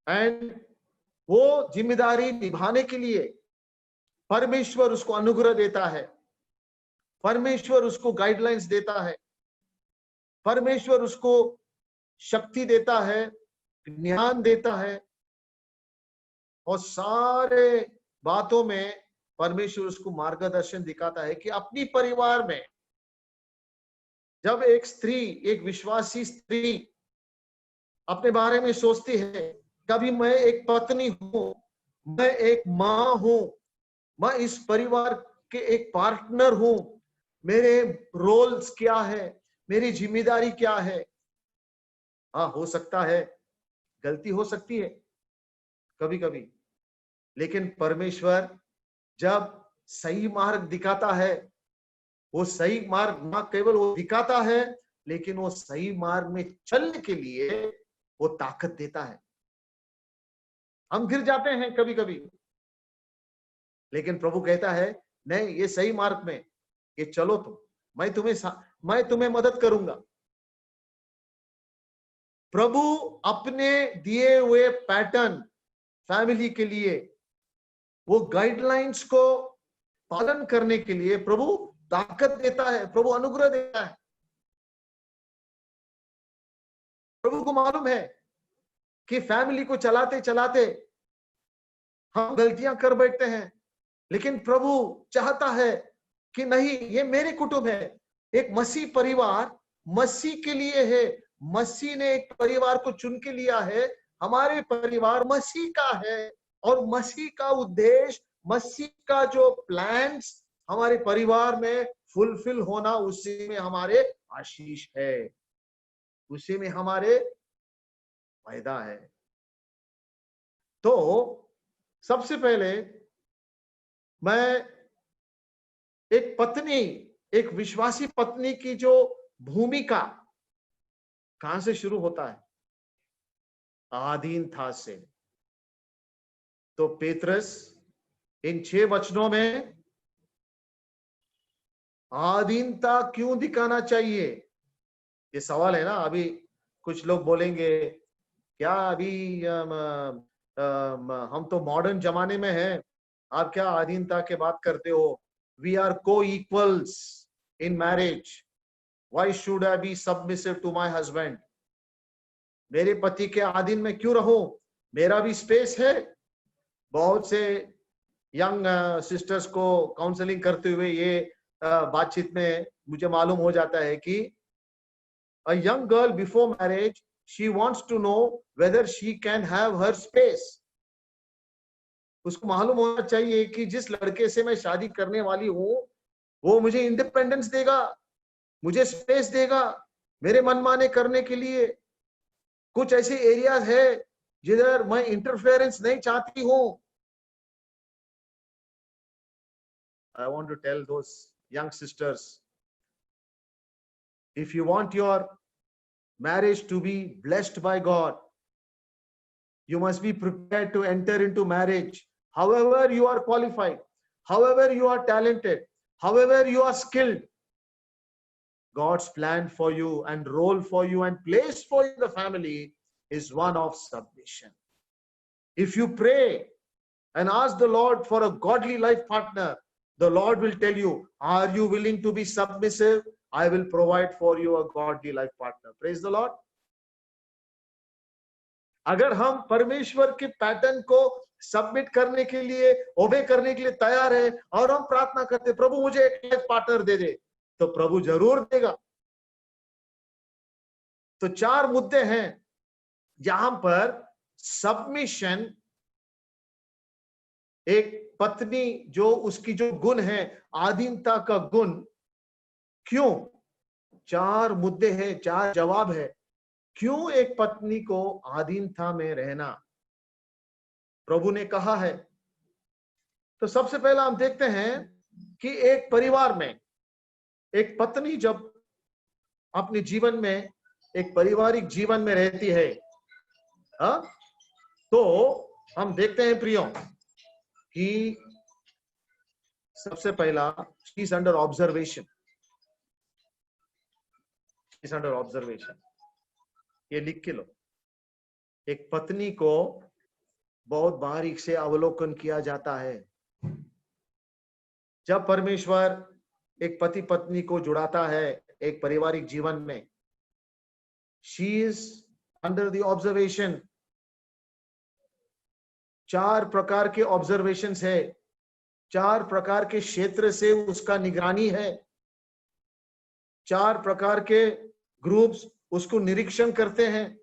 and वो जिम्मेदारी निभाने के लिए परमेश्वर उसको अनुग्रह देता है, परमेश्वर उसको गाइडलाइंस देता है, परमेश्वर उसको शक्ति देता है, ज्ञान देता है, और सारे बातों में परमेश्वर उसको मार्गदर्शन दिखाता है कि अपनी परिवार में जब एक स्त्री, एक विश्वासी स्त्री अपने बारे में सोचती है, कभी मैं एक पत्नी हूं, मैं एक मां हूं, मैं इस परिवार के एक पार्टनर हूं, मेरे रोल्स क्या है, मेरी जिम्मेदारी क्या है। हाँ, हो सकता है गलती हो सकती है कभी कभी, लेकिन परमेश्वर जब सही मार्ग दिखाता है, वो सही मार्ग न केवल वो दिखाता है, लेकिन वो सही मार्ग में चलने के लिए वो ताकत देता है। हम गिर जाते हैं कभी कभी, लेकिन प्रभु कहता है नहीं, ये सही मार्ग में ये चलो, मैं तुम्हें मदद करूंगा। प्रभु अपने दिए हुए पैटर्न फैमिली के लिए, वो गाइडलाइंस को पालन करने के लिए प्रभु ताकत देता है, प्रभु अनुग्रह देता है। प्रभु को मालूम है कि फैमिली को चलाते चलाते हम गलतियां कर बैठते हैं, लेकिन प्रभु चाहता है कि नहीं, ये मेरे कुटुंब है, एक मसीह परिवार मसीह के लिए है, मसीह ने एक परिवार को चुन के लिया है, हमारे परिवार मसीह का है, और मसीह का उद्देश्य, मसीह का जो प्लान्स हमारे परिवार में फुलफिल होना, उसी में हमारे आशीष है, उसी में हमारे फायदा है। तो सबसे पहले मैं एक पत्नी, एक विश्वासी पत्नी की जो भूमिका कहां से शुरू होता है? आधीनता से। तो पेत्रस इन 6 वचनों में आधीनता क्यों दिखाना चाहिए, ये सवाल है ना। अभी कुछ लोग बोलेंगे क्या अभी हम तो मॉडर्न जमाने में हैं, आप क्या आधीनता के बात करते हो? We are coequals in marriage, why should I be submissive to my husband? मेरे पति के अधीन में क्यों रहूं? मेरा भी स्पेस है। बहुत से यंग सिस्टर्स को काउंसलिंग करते हुए ये बातचीत में मुझे मालूम हो जाता है कि a young girl before marriage, she wants to know whether she can have her space. उसको मालूम होना चाहिए कि जिस लड़के से मैं शादी करने वाली हूं वो मुझे इंडिपेंडेंस देगा, मुझे स्पेस देगा मेरे मनमाने करने के लिए। कुछ ऐसे एरियाज है जिधर मैं इंटरफेरेंस नहीं चाहती हूं। I want to tell those young sisters, if you want your marriage to be blessed by God, you must be prepared to enter into marriage. However you are qualified, however you are talented, however you are skilled, God's plan for you and role for you and place for you in the family is one of submission. If you pray and ask the Lord for a godly life partner, the Lord will tell you, are you willing to be submissive? I will provide for you a godly life partner. Praise the Lord. अगर हम परमेश्वर के pattern को submit करने के लिए, ओबे करने के लिए तैयार है और हम प्रार्थना करते प्रभु मुझे एक लाइफ पार्टनर दे दे, तो प्रभु जरूर देगा। तो 4 मुद्दे हैं जहां पर सबमिशन, एक पत्नी जो उसकी जो गुण है आधीनता का गुण, क्यों 4 मुद्दे हैं, 4 जवाब है क्यों एक पत्नी को आधीनता में रहना प्रभु ने कहा है। तो सबसे पहला हम देखते हैं कि एक परिवार में एक पत्नी जब अपने जीवन में, एक पारिवारिक जीवन में रहती है, तो हम देखते हैं प्रियो कि सबसे पहला she is under observation. She is under observation, ये लिख के लो। एक पत्नी को बहुत बारीक से अवलोकन किया जाता है। जब परमेश्वर एक पति पत्नी को जुड़ाता है एक पारिवारिक जीवन में, she is under the observation. 4 प्रकार के ऑब्जर्वेशंस है, 4 प्रकार के क्षेत्र से उसका निगरानी है, 4 प्रकार के ग्रुप्स उसको निरीक्षण करते हैं।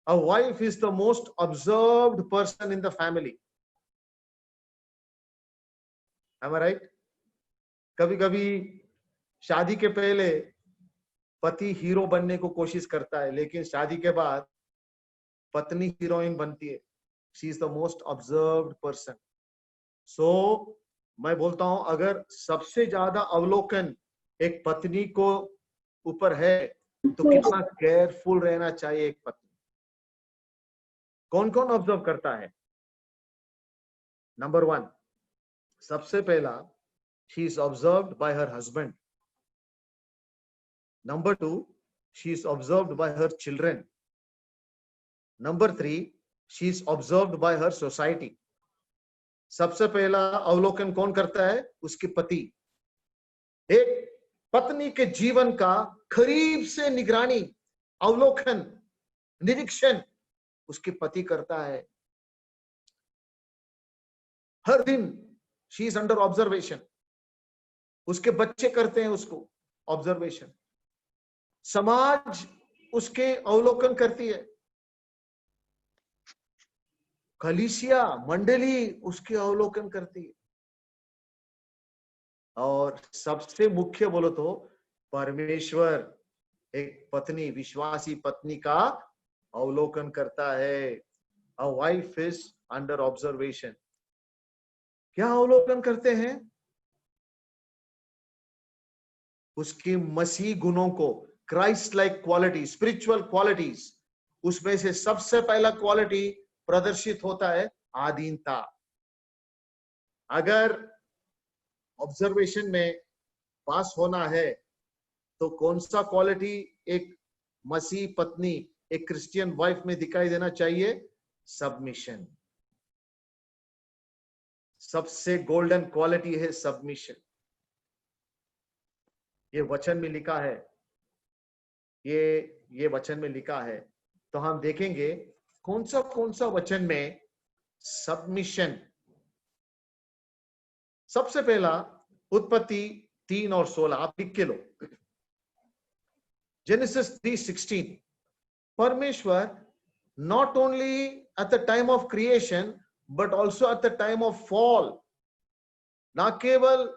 A wife is the most observed person in the family. Am I right? कभी कभी शादी के पहले पति हीरो बनने को कोशिश करता है, लेकिन शादी के बाद पत्नी हीरोइन बनती है। She is the most observed person. So मैं बोलता हूं अगर सबसे ज्यादा अवलोकन एक पत्नी को ऊपर है तो कितना केयरफुल रहना चाहिए एक पत्नी। कौन कौन ऑब्जर्व करता है? नंबर 1, सबसे पहला she is observed by her husband. Number 2, she is observed by her children. Number 3, she is observed by her society. सबसे पहला अवलोकन कौन करता है? उसके पति। एक पत्नी के जीवन का करीब से निगरानी, अवलोकन, निरीक्षण उसके पति करता है। हर दिन शी इज अंडर ऑब्जर्वेशन। उसके बच्चे करते हैं उसको ऑब्जर्वेशन। समाज उसके अवलोकन करती है। कलीसिया मंडली उसके अवलोकन करती है। और सबसे मुख्य बोलो तो परमेश्वर एक पत्नी, विश्वासी पत्नी का अवलोकन करता है। a wife is under observation. क्या अवलोकन करते हैं? उसकी मसीह गुणों को, Christ like quality, spiritual qualities, उसमें से सबसे पहला क्वालिटी प्रदर्शित होता है आधीनता। अगर ऑब्जर्वेशन में पास होना है तो कौन सा क्वालिटी एक मसीह पत्नी, एक क्रिश्चियन वाइफ में दिखाई देना चाहिए? सबमिशन। सबसे गोल्डन क्वालिटी है सबमिशन। ये वचन में लिखा है, ये वचन में लिखा है। तो हम देखेंगे कौन सा वचन में सबमिशन। सबसे पहला उत्पत्ति 3 और 16, आप लिख के लो। जेनेसिस 3:16, परमेश्वर not only at the time of creation but also at the time of fall, ना केवल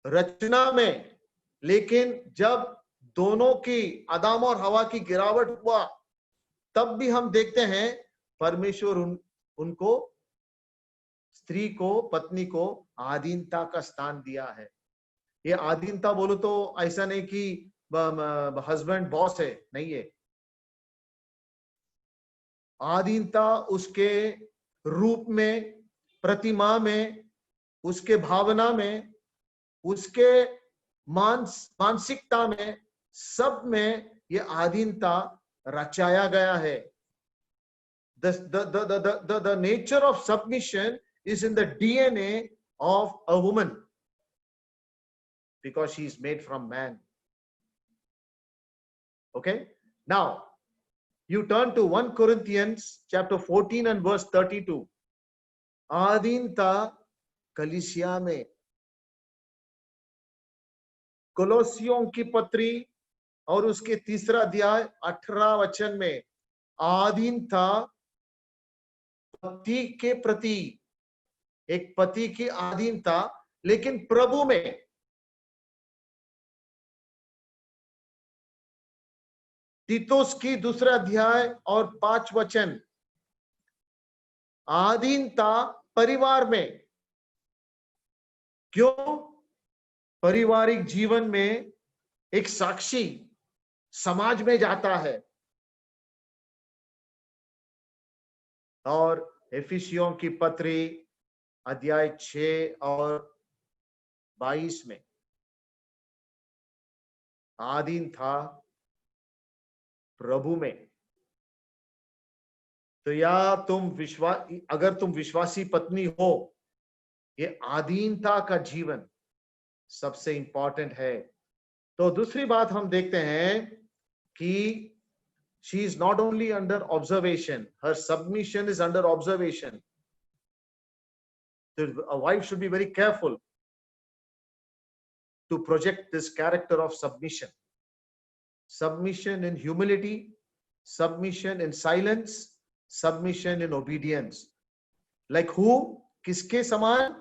रचना में, लेकिन जब दोनों की, आदम और हवा की गिरावट हुआ, तब भी हम देखते हैं परमेश्वर उनको, स्त्री को, पत्नी को आधीनता का स्थान दिया है। ये आधीनता बोलो तो ऐसा नहीं कि हस्बैंड बॉस है, नहीं है। आधीनता उसके रूप में, प्रतिमा में, उसके भावना में, उसके मानसिकता में, सब में ये आधीनता रचाया गया है। The nature of submission is in the DNA of a woman because she is made from man. Okay, now you turn to 1 Corinthians chapter 14 and verse 32. आधीनता कलीसिया में, कोलोसियों की पत्री और उसके 3रा अध्याय 18 वचन में आधीनता पति के प्रति, एक पति की आधीनता, लेकिन प्रभु में। तीतुस की 2रा अध्याय और 5 वचन, आधीनता परिवार में। क्यों? पारिवारिक जीवन में एक साक्षी समाज में जाता है। और एफिसियों की पत्री अध्याय 6 और 22 में आधीनता प्रभु में। तो या अगर तुम विश्वासी पत्नी हो, ये आधीनता का जीवन सबसे इंपॉर्टेंट है। तो दूसरी बात हम देखते हैं कि she is not only under observation, her submission is under observation. So a wife should be very careful to project this character of submission. Submission in humility, submission in silence, submission in obedience. Like who? किसके समान?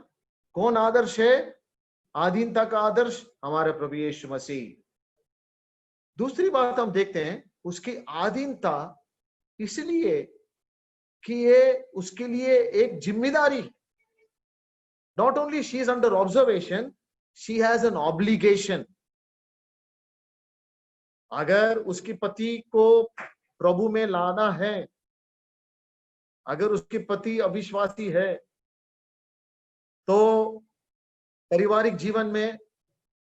कौन आदर्श है? आधीनता का आदर्श हमारे प्रभु यीशु मसीह। दूसरी बात हम देखते हैं, उसकी आधीनता इसलिए कि ये उसके लिए एक जिम्मेदारी। Not only she is under observation, she has an obligation. अगर उसकी पति को प्रभु में लाना है, अगर उसके पति अविश्वासी है, तो पारिवारिक जीवन में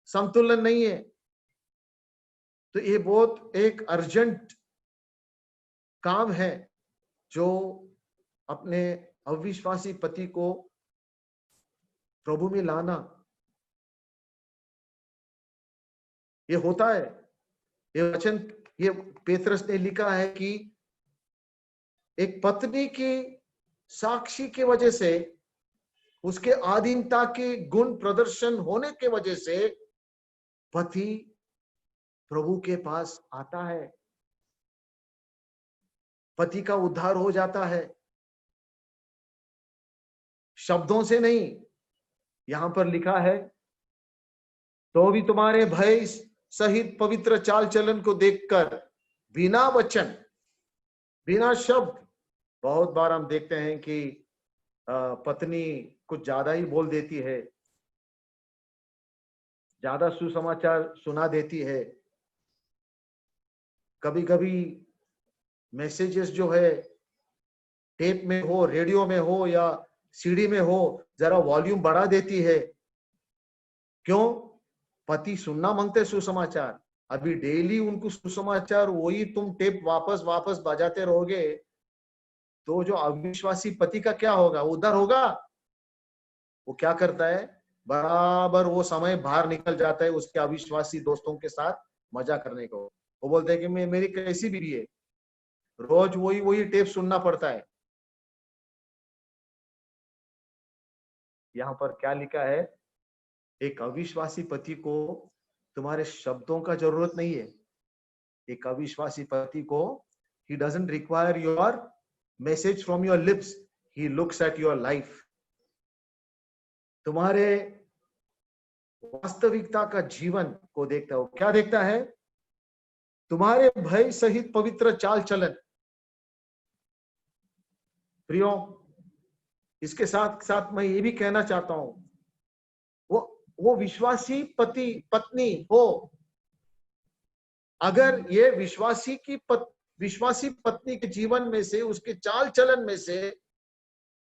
संतुलन नहीं है, तो ये बहुत एक अर्जेंट काम है जो अपने अविश्वासी पति को प्रभु में लाना। ये होता है, ये वचन, ये पेत्रस ने लिखा है कि एक पत्नी की साक्षी की वजह से, उसके आधीनता के गुण प्रदर्शन होने के वजह से पति प्रभु के पास आता है, पति का उद्धार हो जाता है। शब्दों से नहीं, यहां पर लिखा है, तो भी तुम्हारे भय सहित पवित्र चाल चलन को देखकर बिना वचन, बिना शब्द, बहुत बार हम देखते हैं कि पत्नी कुछ ज्यादा ही बोल देती है, ज्यादा सुसमाचार सुना देती है। कभी कभी मैसेजेस जो है टेप में हो, रेडियो में हो या सीडी में हो, जरा वॉल्यूम बढ़ा देती है। क्यों? पति सुनना मांगते सुसमाचार। अभी डेली उनको सुसमाचार वही तुम टेप वापस वापस बजाते रहोगे तो जो अविश्वासी पति का क्या होगा? उधर होगा। वो क्या करता है, बराबर वो समय बाहर निकल जाता है उसके अविश्वासी दोस्तों के साथ मजा करने को। वो बोलते हैं कि मैं, मेरी कैसी बीवी है, रोज वही वही टेप सुनना पड़ता है। यहाँ पर क्या लिखा है? एक अविश्वासी पति को तुम्हारे शब्दों का जरूरत नहीं है। एक अविश्वासी पति को he doesn't require your message from your lips, he looks at your life। तुम्हारे वास्तविकता का जीवन को देखता हो। क्या देखता है? तुम्हारे भय सहित पवित्र चाल चलन। प्रियो, इसके साथ साथ मैं ये भी कहना चाहता हूं, वो विश्वासी पति पत्नी हो, अगर ये विश्वासी पत्नी के जीवन में से, उसके चाल चलन में से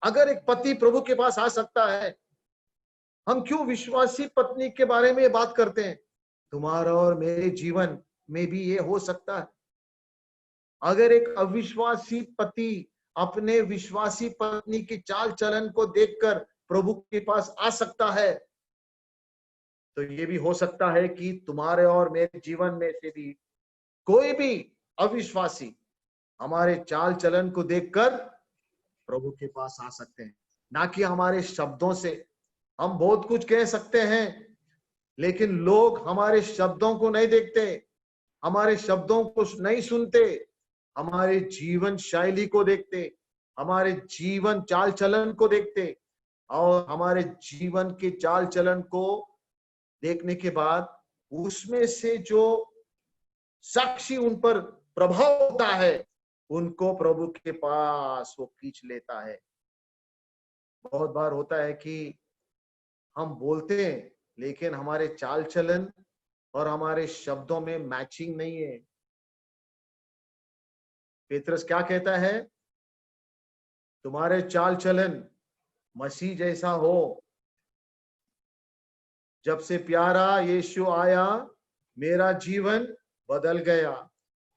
अगर एक पति प्रभु के पास आ सकता है, हम क्यों विश्वासी पत्नी के बारे में बात करते हैं? तुम्हारा और मेरे जीवन में भी ये हो सकता है। अगर एक अविश्वासी पति अपने विश्वासी पत्नी की चाल चलन को देखकर प्रभु के पास आ सकता है, तो ये भी हो सकता है कि तुम्हारे और मेरे जीवन में से भी कोई भी अविश्वासी हमारे चाल चलन को देखकर प्रभु के पास आ सकते हैं। ना कि हमारे शब्दों से। हम बहुत कुछ कह सकते हैं, लेकिन लोग हमारे शब्दों को नहीं देखते, हमारे शब्दों को नहीं सुनते, हमारे जीवन शैली को देखते, हमारे जीवन चाल चलन को देखते। और हमारे जीवन के चाल चलन को देखने के बाद उसमें से जो साक्षी उन पर प्रभाव होता है, उनको प्रभु के पास वो खींच लेता है। बहुत बार होता है कि हम बोलते हैं लेकिन हमारे चाल चलन और हमारे शब्दों में मैचिंग नहीं है। पेत्रस क्या कहता है? तुम्हारे चाल चलन मसीह जैसा हो। जब से प्यारा यीशु आया, मेरा जीवन बदल गया।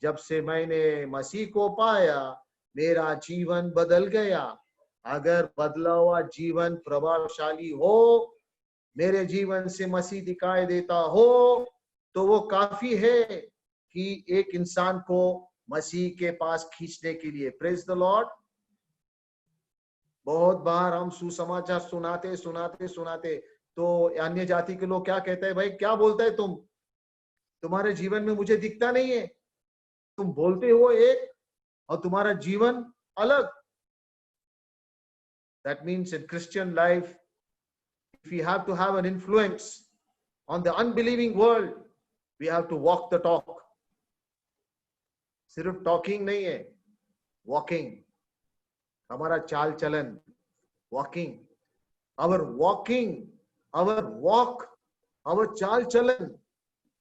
जब से मैंने मसीह को पाया, मेरा जीवन बदल गया। अगर बदला हुआ जीवन प्रभावशाली हो, मेरे जीवन से मसीह दिखाई देता हो, तो वो काफी है कि एक इंसान को मसीह के पास खींचने के लिए। Praise the Lord. बहुत बार हम सुसमाचार सुनाते सुनाते सुनाते तो अन्य जाति के लोग क्या कहते हैं? भाई क्या बोलता है तुम, तुम्हारे जीवन में मुझे दिखता नहीं है, तुम बोलते हो एक और तुम्हारा जीवन अलग। That means in Christian life, if we have to have an influence on the unbelieving world, we have to walk the talk. सिर्फ टॉकिंग नहीं है, वॉकिंग। हमारा चाल चलन, walking, our walking, our walk, our चाल चलन,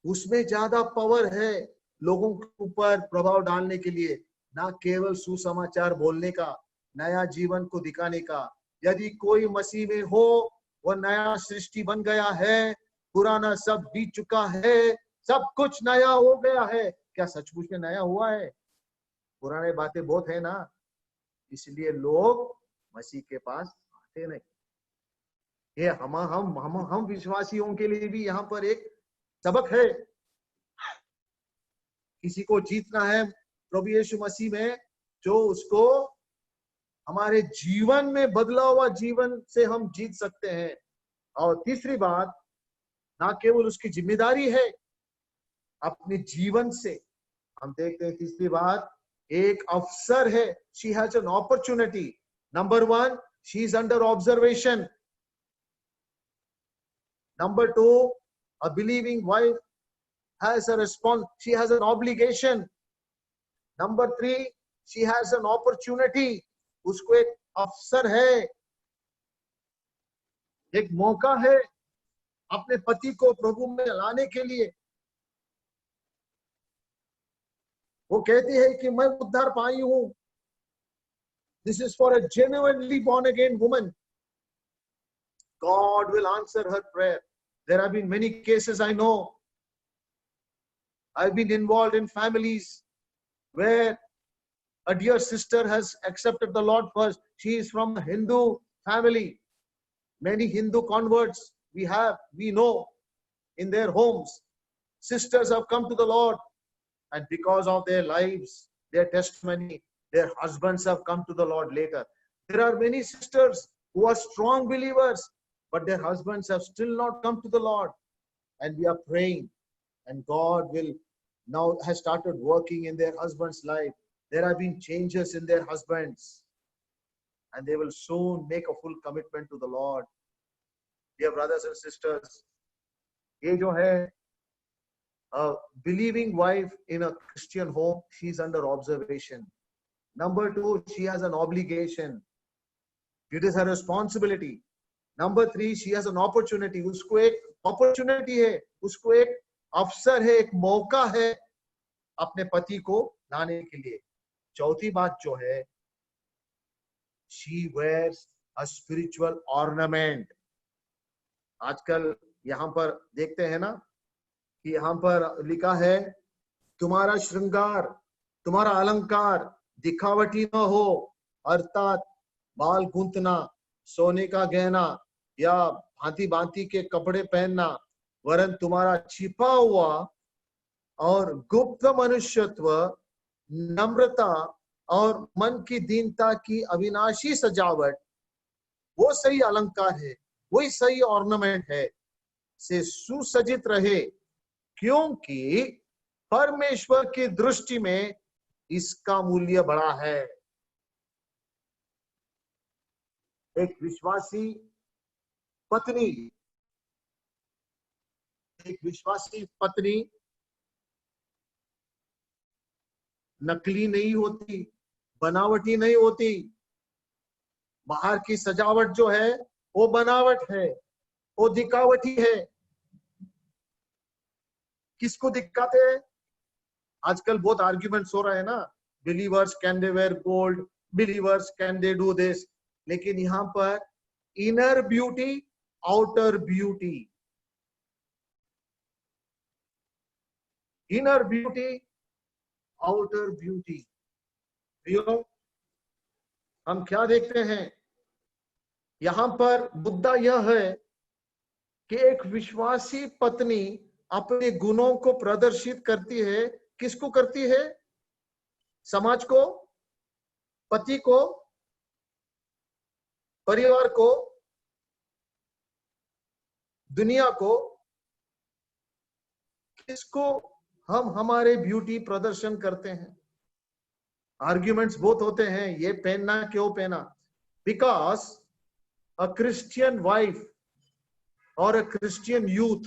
उसमें ज्यादा पावर है लोगों के ऊपर प्रभाव डालने के लिए, ना केवल सुसमाचार बोलने का, नया जीवन को दिखाने का। यदि कोई मसीह में हो, वह नया सृष्टि बन गया है, पुराना सब बीत चुका है, सब कुछ नया हो गया है। क्या सचमुच में नया हुआ है? पुराने बातें बहुत है ना, इसलिए लोग मसीह के पास आते नहीं। ये हम विश्वासियों के लिए भी यहाँ पर एक सबक है। किसी को जीतना है प्रभु यीशु मसीह में, जो उसको हमारे जीवन में बदला हुआ जीवन से हम जीत सकते हैं। और तीसरी बात, ना केवल उसकी जिम्मेदारी है अपने जीवन से, हम देखते हैं तीसरी बात एक अवसर है। She has an opportunity. Number 1, she is under observation. Number 2, a believing wife has a response, she has an obligation. Number 3, she has an opportunity. उसको एक अवसर है, एक मौका है अपने पति को प्रभु में लाने के लिए। वो कहती है कि मैं उद्धार पाई हूं। This is for a genuinely born again woman. God will answer her prayer. There have been many cases I know. I've been involved in families where a dear sister has accepted the Lord first. She is from a Hindu family. Many Hindu converts we know in their homes. Sisters have come to the Lord, and because of their lives, their testimony, their husbands have come to the Lord later. There are many sisters who are strong believers, but their husbands have still not come to the Lord. And we are praying, and God will now has started working in their husband's life. There have been changes in their husbands, and they will soon make a full commitment to the Lord. Dear brothers and sisters, ये जो है a believing wife in a Christian home, she is under observation. Number two, she has an obligation. It is her responsibility. Number three, she has an opportunity. उसको एक opportunity है, उसको एक अवसर है, एक मौका है अपने पति को लाने के लिए। चौथी बात जो है, she wears a spiritual ornament. आजकल यहाँ पर देखते हैं ना कि यहाँ पर लिखा है, तुम्हारा श्रृंगार, तुम्हारा अलंकार दिखावटी न हो, अर्थात बाल गूंथना, सोने का गहना या भांति भांति के कपड़े पहनना, वरन तुम्हारा छिपा हुआ और गुप्त मनुष्यत्व, नम्रता और मन की दीनता की अविनाशी सजावट, वो सही अलंकार है, वही सही ऑर्नामेंट है, से सुसज्जित रहे, क्योंकि परमेश्वर की दृष्टि में इसका मूल्य बड़ा है। एक विश्वासी पत्नी नकली नहीं होती, बनावटी नहीं होती। बाहर की सजावट जो है वो बनावट है, वो दिखावटी है। किसको दिखाते हैं? आजकल बहुत आर्ग्यूमेंट्स हो रहे हैं ना, believers can they wear gold, believers can they do this, लेकिन यहाँ पर inner beauty, outer beauty, inner beauty, outer beauty. हम क्या देखते हैं यहाँ पर? मुद्दा यह है कि एक विश्वासी पत्नी अपने गुणों को प्रदर्शित करती है। किसको करती है? समाज को, पति को, परिवार को, दुनिया को। किसको हम हमारे ब्यूटी प्रदर्शन करते हैं? आर्ग्यूमेंट्स बहुत होते हैं, ये पहनना क्यों पहना? Because a Christian wife or a Christian youth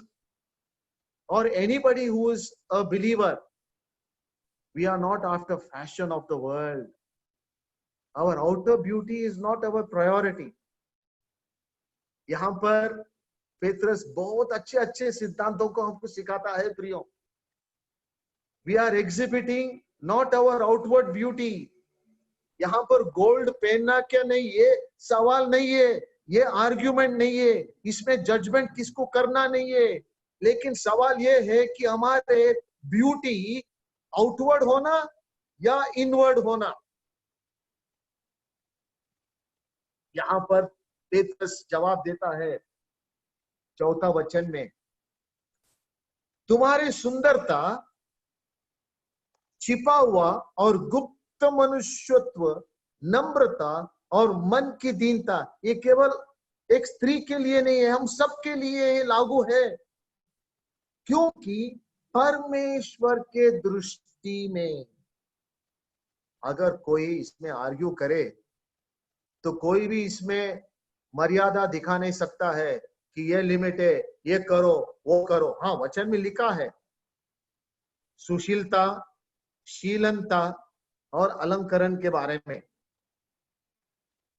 or anybody who is a believer, we are not after fashion of the world. Our outer beauty is not our priority. यहाँ पर पेत्रस बहुत अच्छे अच्छे सिद्धांतों को हमको सिखाता है प्रियो। We are exhibiting not our outward beauty. यहाँ पर गोल्ड पहनना क्या नहीं, ये सवाल नहीं है, ये आर्ग्यूमेंट नहीं है, इसमें जजमेंट किसको करना नहीं है, लेकिन सवाल ये है कि हमारे ब्यूटी आउटवर्ड होना या इनवर्ड होना। यहाँ पर पेत्रस जवाब देता है 4 वचन में, तुम्हारी सुंदरता, छिपा हुआ और गुप्त मनुष्यत्व, नम्रता और मन की दीनता, ये केवल एक स्त्री के लिए नहीं है, हम सब के लिए लागू है। क्योंकि परमेश्वर के दृष्टि में, अगर कोई इसमें आर्ग्यू करे तो कोई भी इसमें मर्यादा दिखा नहीं सकता है कि ये लिमिट है, ये करो वो करो। हाँ, वचन में लिखा है सुशीलता, शीलनता और अलंकरण के बारे में।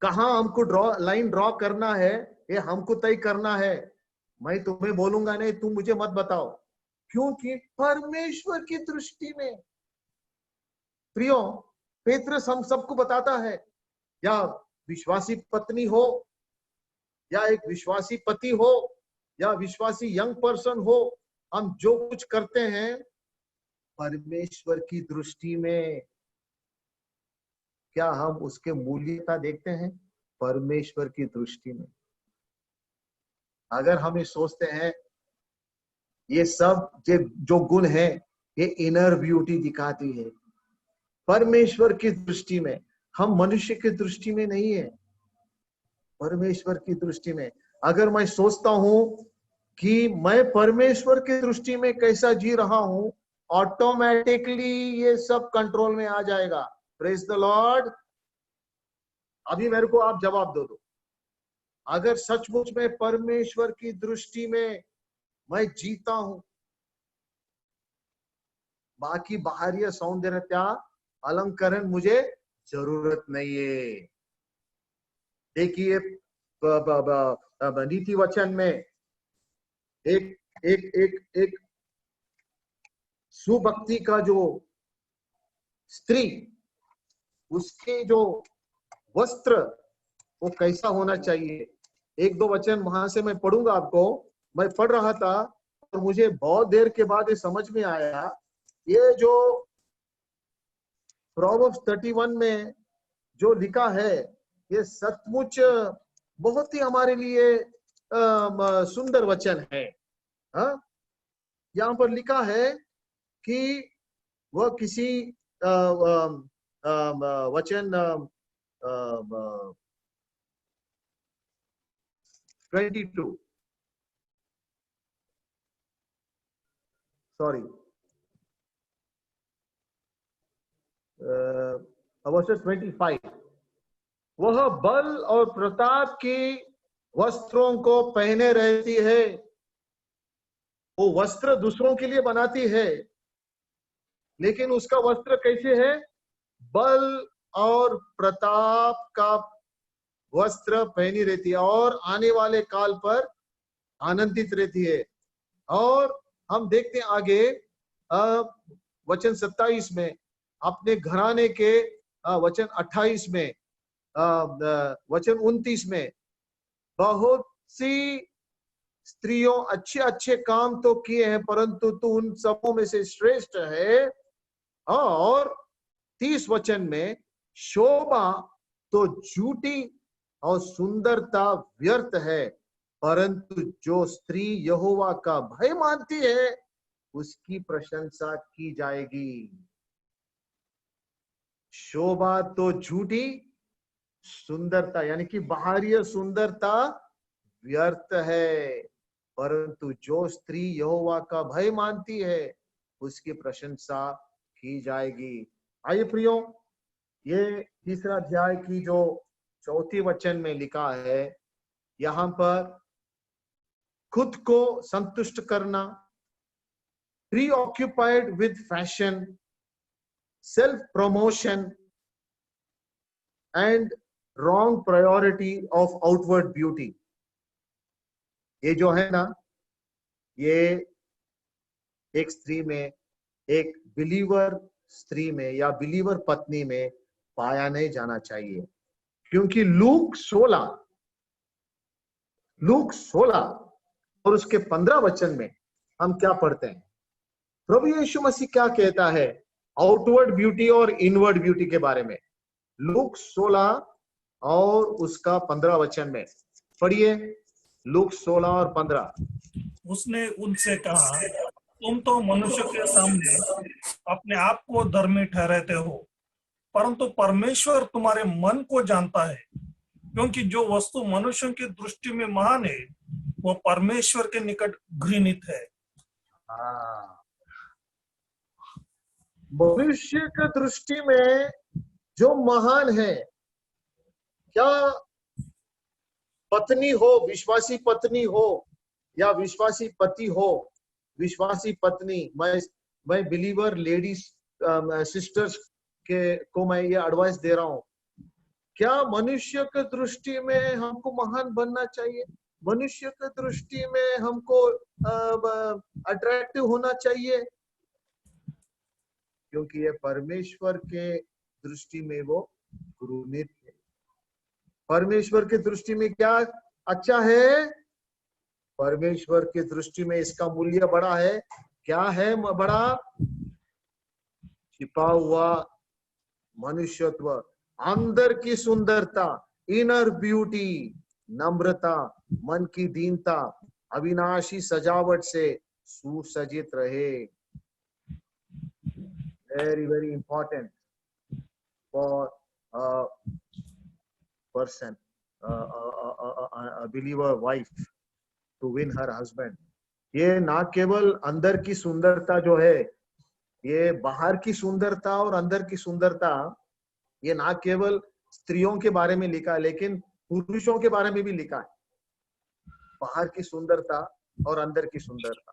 कहाँ हमको लाइन ड्रॉ करना है, ये हमको तय करना है। मैं तुम्हें बोलूंगा नहीं, तुम मुझे मत बताओ, क्योंकि परमेश्वर की दृष्टि में प्रियो, पेत्रस हम सबको बताता है, या विश्वासी पत्नी हो, या एक विश्वासी पति हो, या विश्वासी यंग पर्सन हो, हम जो कुछ करते हैं परमेश्वर की दृष्टि में, क्या हम उसके मूल्यता देखते हैं परमेश्वर की दृष्टि में? अगर हम ये सोचते हैं ये सब जो गुण है ये इनर ब्यूटी दिखाती है परमेश्वर की दृष्टि में, हम मनुष्य की दृष्टि में नहीं है, परमेश्वर की दृष्टि में। अगर मैं सोचता हूं कि मैं परमेश्वर की दृष्टि में कैसा जी रहा हूं, ऑटोमेटिकली ये सब कंट्रोल में आ जाएगा। Praise the Lord. अभी मेरे को आप जवाब दो, अगर सचमुच में परमेश्वर की दृष्टि में मैं जीता हूं, बाकी बाहरी सौंदर्यता अलंकरण मुझे जरूरत नहीं है। देखिए नीति वचन में एक एक एक एक सुभक्ति का जो स्त्री, उसके जो वस्त्र वो कैसा होना चाहिए, एक दो वचन वहां से मैं पढ़ूंगा आपको। मैं पढ़ रहा था और मुझे बहुत देर के बाद ये समझ में आया, ये जो प्रोवर्ब्स 31 में जो लिखा है ये सचमुच बहुत ही हमारे लिए सुंदर वचन है। यहाँ पर लिखा है कि वह किसी वचन 22, सॉरी वर्सेस 25, वह बल और प्रताप की वस्त्रों को पहने रहती है। वो वस्त्र दूसरों के लिए बनाती है, लेकिन उसका वस्त्र कैसे है? बल और प्रताप का वस्त्र पहनी रहती है और आने वाले काल पर आनंदित रहती है। और हम देखते हैं आगे वचन 27 में, अपने घराने के वचन 28 में, वचन 29 में, बहुत सी स्त्रियों अच्छे अच्छे काम तो किए हैं परंतु तू उन सबों में से श्रेष्ठ है। और 30 वचन में, शोभा तो झूठी और सुंदरता व्यर्थ है, परंतु जो स्त्री यहोवा का भय मानती है उसकी प्रशंसा की जाएगी। शोभा तो झूठी, सुंदरता यानी कि बाहरी सुंदरता व्यर्थ है, परंतु जो स्त्री यहोवा का भय मानती है उसकी प्रशंसा की जाएगी। आइए प्रियो, ये तीसरा अध्याय की जो चौथी वचन में लिखा है, यहाँ पर खुद को संतुष्ट करना, preoccupied with fashion, self promotion and wrong priority of outward beauty, ये जो है ना, ये एक स्त्री में, एक बिलीवर स्त्री में या बिलीवर पत्नी में पाया नहीं जाना चाहिए। क्योंकि लूक 16 और उसके 15 वचन में हम क्या पढ़ते हैं? प्रभु यीशु मसीह क्या कहता है आउटवर्ड ब्यूटी और इनवर्ड ब्यूटी के बारे में? लूक 16 और उसका 15 वचन में पढ़िए। लूक 16 और 15। उसने उनसे कहा, तुम तो मनुष्य के सामने अपने आप को धर्मी ठहराते हो, परंतु परमेश्वर तुम्हारे मन को जानता है, क्योंकि जो वस्तु मनुष्यों की दृष्टि में महान है वो परमेश्वर के निकट घृणित है। मनुष्य की दृष्टि में जो महान है, क्या पत्नी हो, विश्वासी पत्नी हो या विश्वासी पति हो? विश्वासी पत्नी, मैं बिलीवर लेडीज सिस्टर्स को मैं ये एडवाइस दे रहा हूं, क्या मनुष्य के दृष्टि में हमको महान बनना चाहिए? मनुष्य के दृष्टि में हमको अट्रैक्टिव होना चाहिए? क्योंकि ये परमेश्वर के दृष्टि में वो घृणित है। परमेश्वर की दृष्टि में क्या अच्छा है? परमेश्वर की दृष्टि में इसका मूल्य बड़ा है। क्या है बड़ा? छिपा हुआ मनुष्यत्व, अंदर की सुंदरता, इनर ब्यूटी, नम्रता, मन की दीनता, अविनाशी सजावट से सुसज्जित रहे। Very very important for person, believer wife to win her husband. ये ना केवल अंदर की सुंदरता जो है, ये बाहर की सुंदरता और अंदर की सुंदरता, ये ना केवल स्त्रियों के बारे में लिखा है, लेकिन पुरुषों के बारे में भी लिखा है। बाहर की सुंदरता और अंदर की सुंदरता।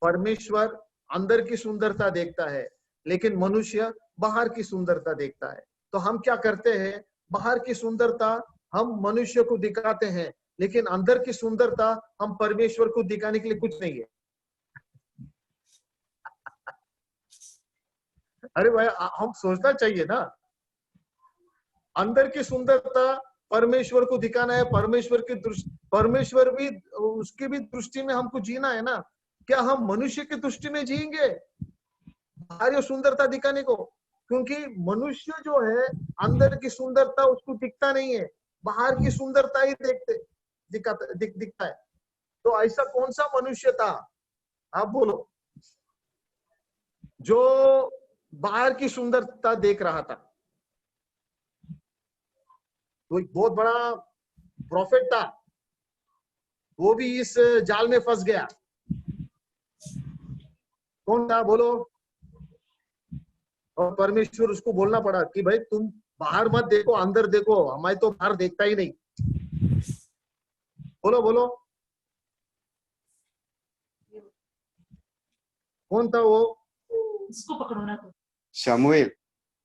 परमेश्वर अंदर की सुंदरता देखता है, लेकिन मनुष्य बाहर की सुंदरता देखता है। तो हम क्या करते हैं? बाहर की सुंदरता हम मनुष्य को दिखाते हैं, लेकिन अंदर की सुंदरता हम परमेश्वर को दिखाने के लिए कुछ नहीं है। अरे भाई, हम सोचना चाहिए ना, अंदर की सुंदरता परमेश्वर को दिखाना है। परमेश्वर की दृष्टि, परमेश्वर भी, उसकी भी दृष्टि में हमको जीना है ना। क्या हम मनुष्य की दृष्टि में जिएंगे बाहरी सुंदरता दिखाने को? क्योंकि मनुष्य जो है, अंदर की सुंदरता उसको दिखता नहीं है, बाहर की सुंदरता ही दिखता है। तो ऐसा कौन सा मनुष्य था, आप बोलो, जो बाहर की सुंदरता देख रहा था? तो एक बहुत बड़ा प्रॉफिट था, वो भी इस जाल में फंस गया। कौन था, बोलो? और परमेश्वर उसको बोलना पड़ा कि भाई तुम बाहर मत देखो, अंदर देखो। हमें तो बाहर देखता ही नहीं। बोलो बोलो, कौन था वो? इसको पकड़ो ना। तो शमूएल।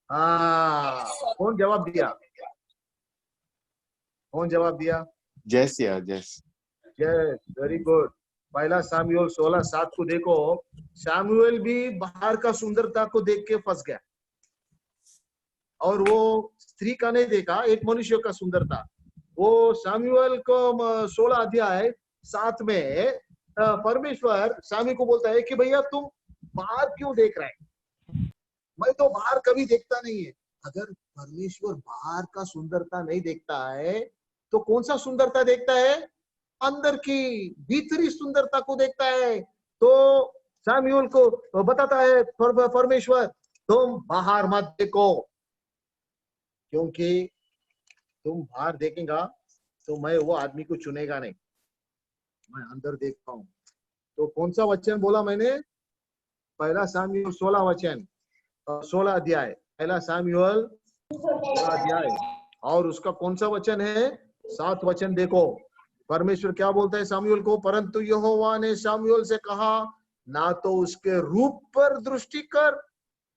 हाँ, कौन जवाब दिया? कौन जवाब दिया? जैस या जैस। Yes, very good. पहला सामुएल 16:7 को देखो। सामुएल भी बाहर का सुंदरता को देख के फंस गया, और वो स्त्री का नहीं देखा, एक मनुष्य का सुंदरता। वो सामुएल को 16:7 में परमेश्वर सामी को बोलता है कि भैया तुम बाहर क्यों देख रहे हैं? मैं तो बाहर कभी देखता नहीं है। अगर परमेश्वर बाहर का सुंदरता नहीं देखता है, तो कौन सा सुंदरता देखता है? अंदर की भीतरी सुंदरता को देखता है। तो सामुएल को बताता है परमेश्वर, तुम बाहर मत देखो, क्योंकि तुम बाहर देखेगा तो मैं वो आदमी को चुनेगा नहीं, मैं अंदर देखता हूं। तो कौन सा वचन बोला मैंने? पहला सामुएल 16 अध्याय, पहला सामुएल 16 अध्याय, और उसका कौन सा वचन है? 7 वचन देखो। परमेश्वर क्या बोलता है सामुएल को? परंतु यहोवा ने सामुएल से कहा, ना तो उसके रूप पर दृष्टि कर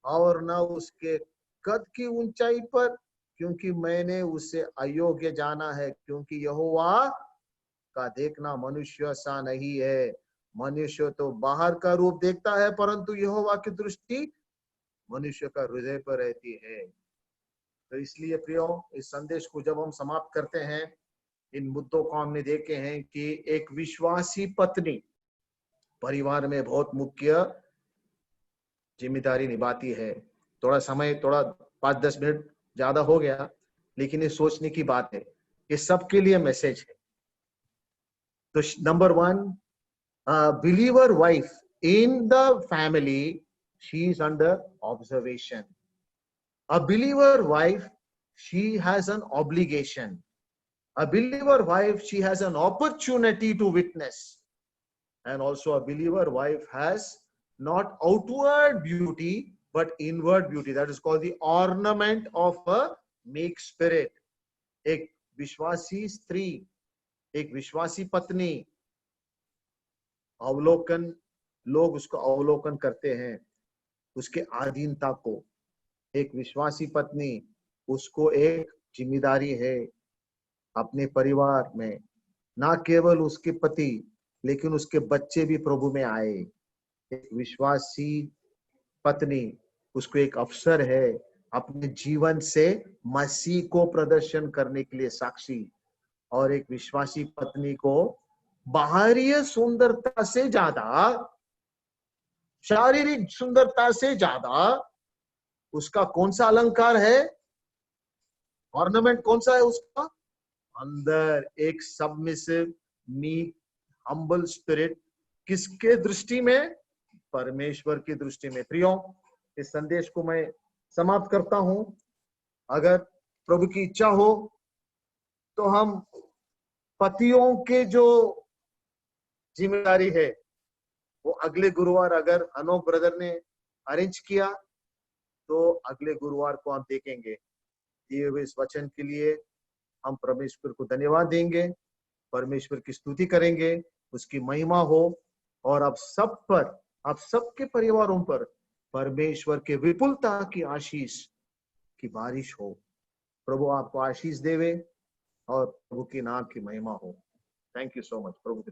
और ना उसके कद की ऊंचाई पर, क्योंकि मैंने उसे अयोग्य जाना है। क्योंकि यहोवा का देखना मनुष्य सा नहीं है। मनुष्य तो बाहर का रूप देखता है, परंतु यहोवा की दृष्टि मनुष्य का हृदय पर रहती है। तो इसलिए प्रियो, इस संदेश को जब हम समाप्त करते हैं, इन मुद्दों को हमने देखे हैं कि एक विश्वासी पत्नी परिवार में बहुत मुख्य जिम्मेदारी निभाती है। थोड़ा समय, थोड़ा 5-10 मिनट ज्यादा हो गया, लेकिन ये सोचने की बात है, ये सबके लिए मैसेज है। तो number 1, believer wife in the family, she is under observation. A believer wife, she has an obligation. A believer wife, she has an opportunity to witness. And also a believer wife has not outward beauty, but inward beauty. That is called the ornament of a meek spirit. एक विश्वासी स्त्री, एक विश्वासी पत्नी, अवलोकन, लोग उसको अवलोकन करते हैं, उसके अधीनता को। एक विश्वासी पत्नी उसको एक जिम्मेदारी है अपने परिवार में, ना केवल उसके पति लेकिन उसके बच्चे भी प्रभु में आए। एक विश्वासी पत्नी, उसको एक अवसर है अपने जीवन से मसीह को प्रदर्शन करने के लिए साक्षी। और एक विश्वासी पत्नी को बाहरी सुंदरता से ज्यादा, शारीरिक सुंदरता से ज्यादा उसका कौन सा अलंकार है, ऑर्नामेंट कौन सा है उसका? अंदर एक सबमिसिव, मीक, हम्बल स्पिरिट। किसके दृष्टि में? परमेश्वर की दृष्टि में। प्रियो, इस संदेश को मैं समाप्त करता हूं। अगर प्रभु की इच्छा हो तो हम पतियों के जो जिम्मेदारी है वो अगले गुरुवार, अगर अनोख ब्रदर ने अरेंज किया तो अगले गुरुवार को हम देखेंगे। दिए हुए इस वचन के लिए हम परमेश्वर को धन्यवाद देंगे, परमेश्वर की स्तुति करेंगे, उसकी महिमा हो और आप सब पर, आप सबके परिवारों पर परमेश्वर के विपुलता की आशीष की बारिश हो। प्रभु आपको आशीष देवे और प्रभु के नाम की महिमा हो। Thank you so much. प्रभु के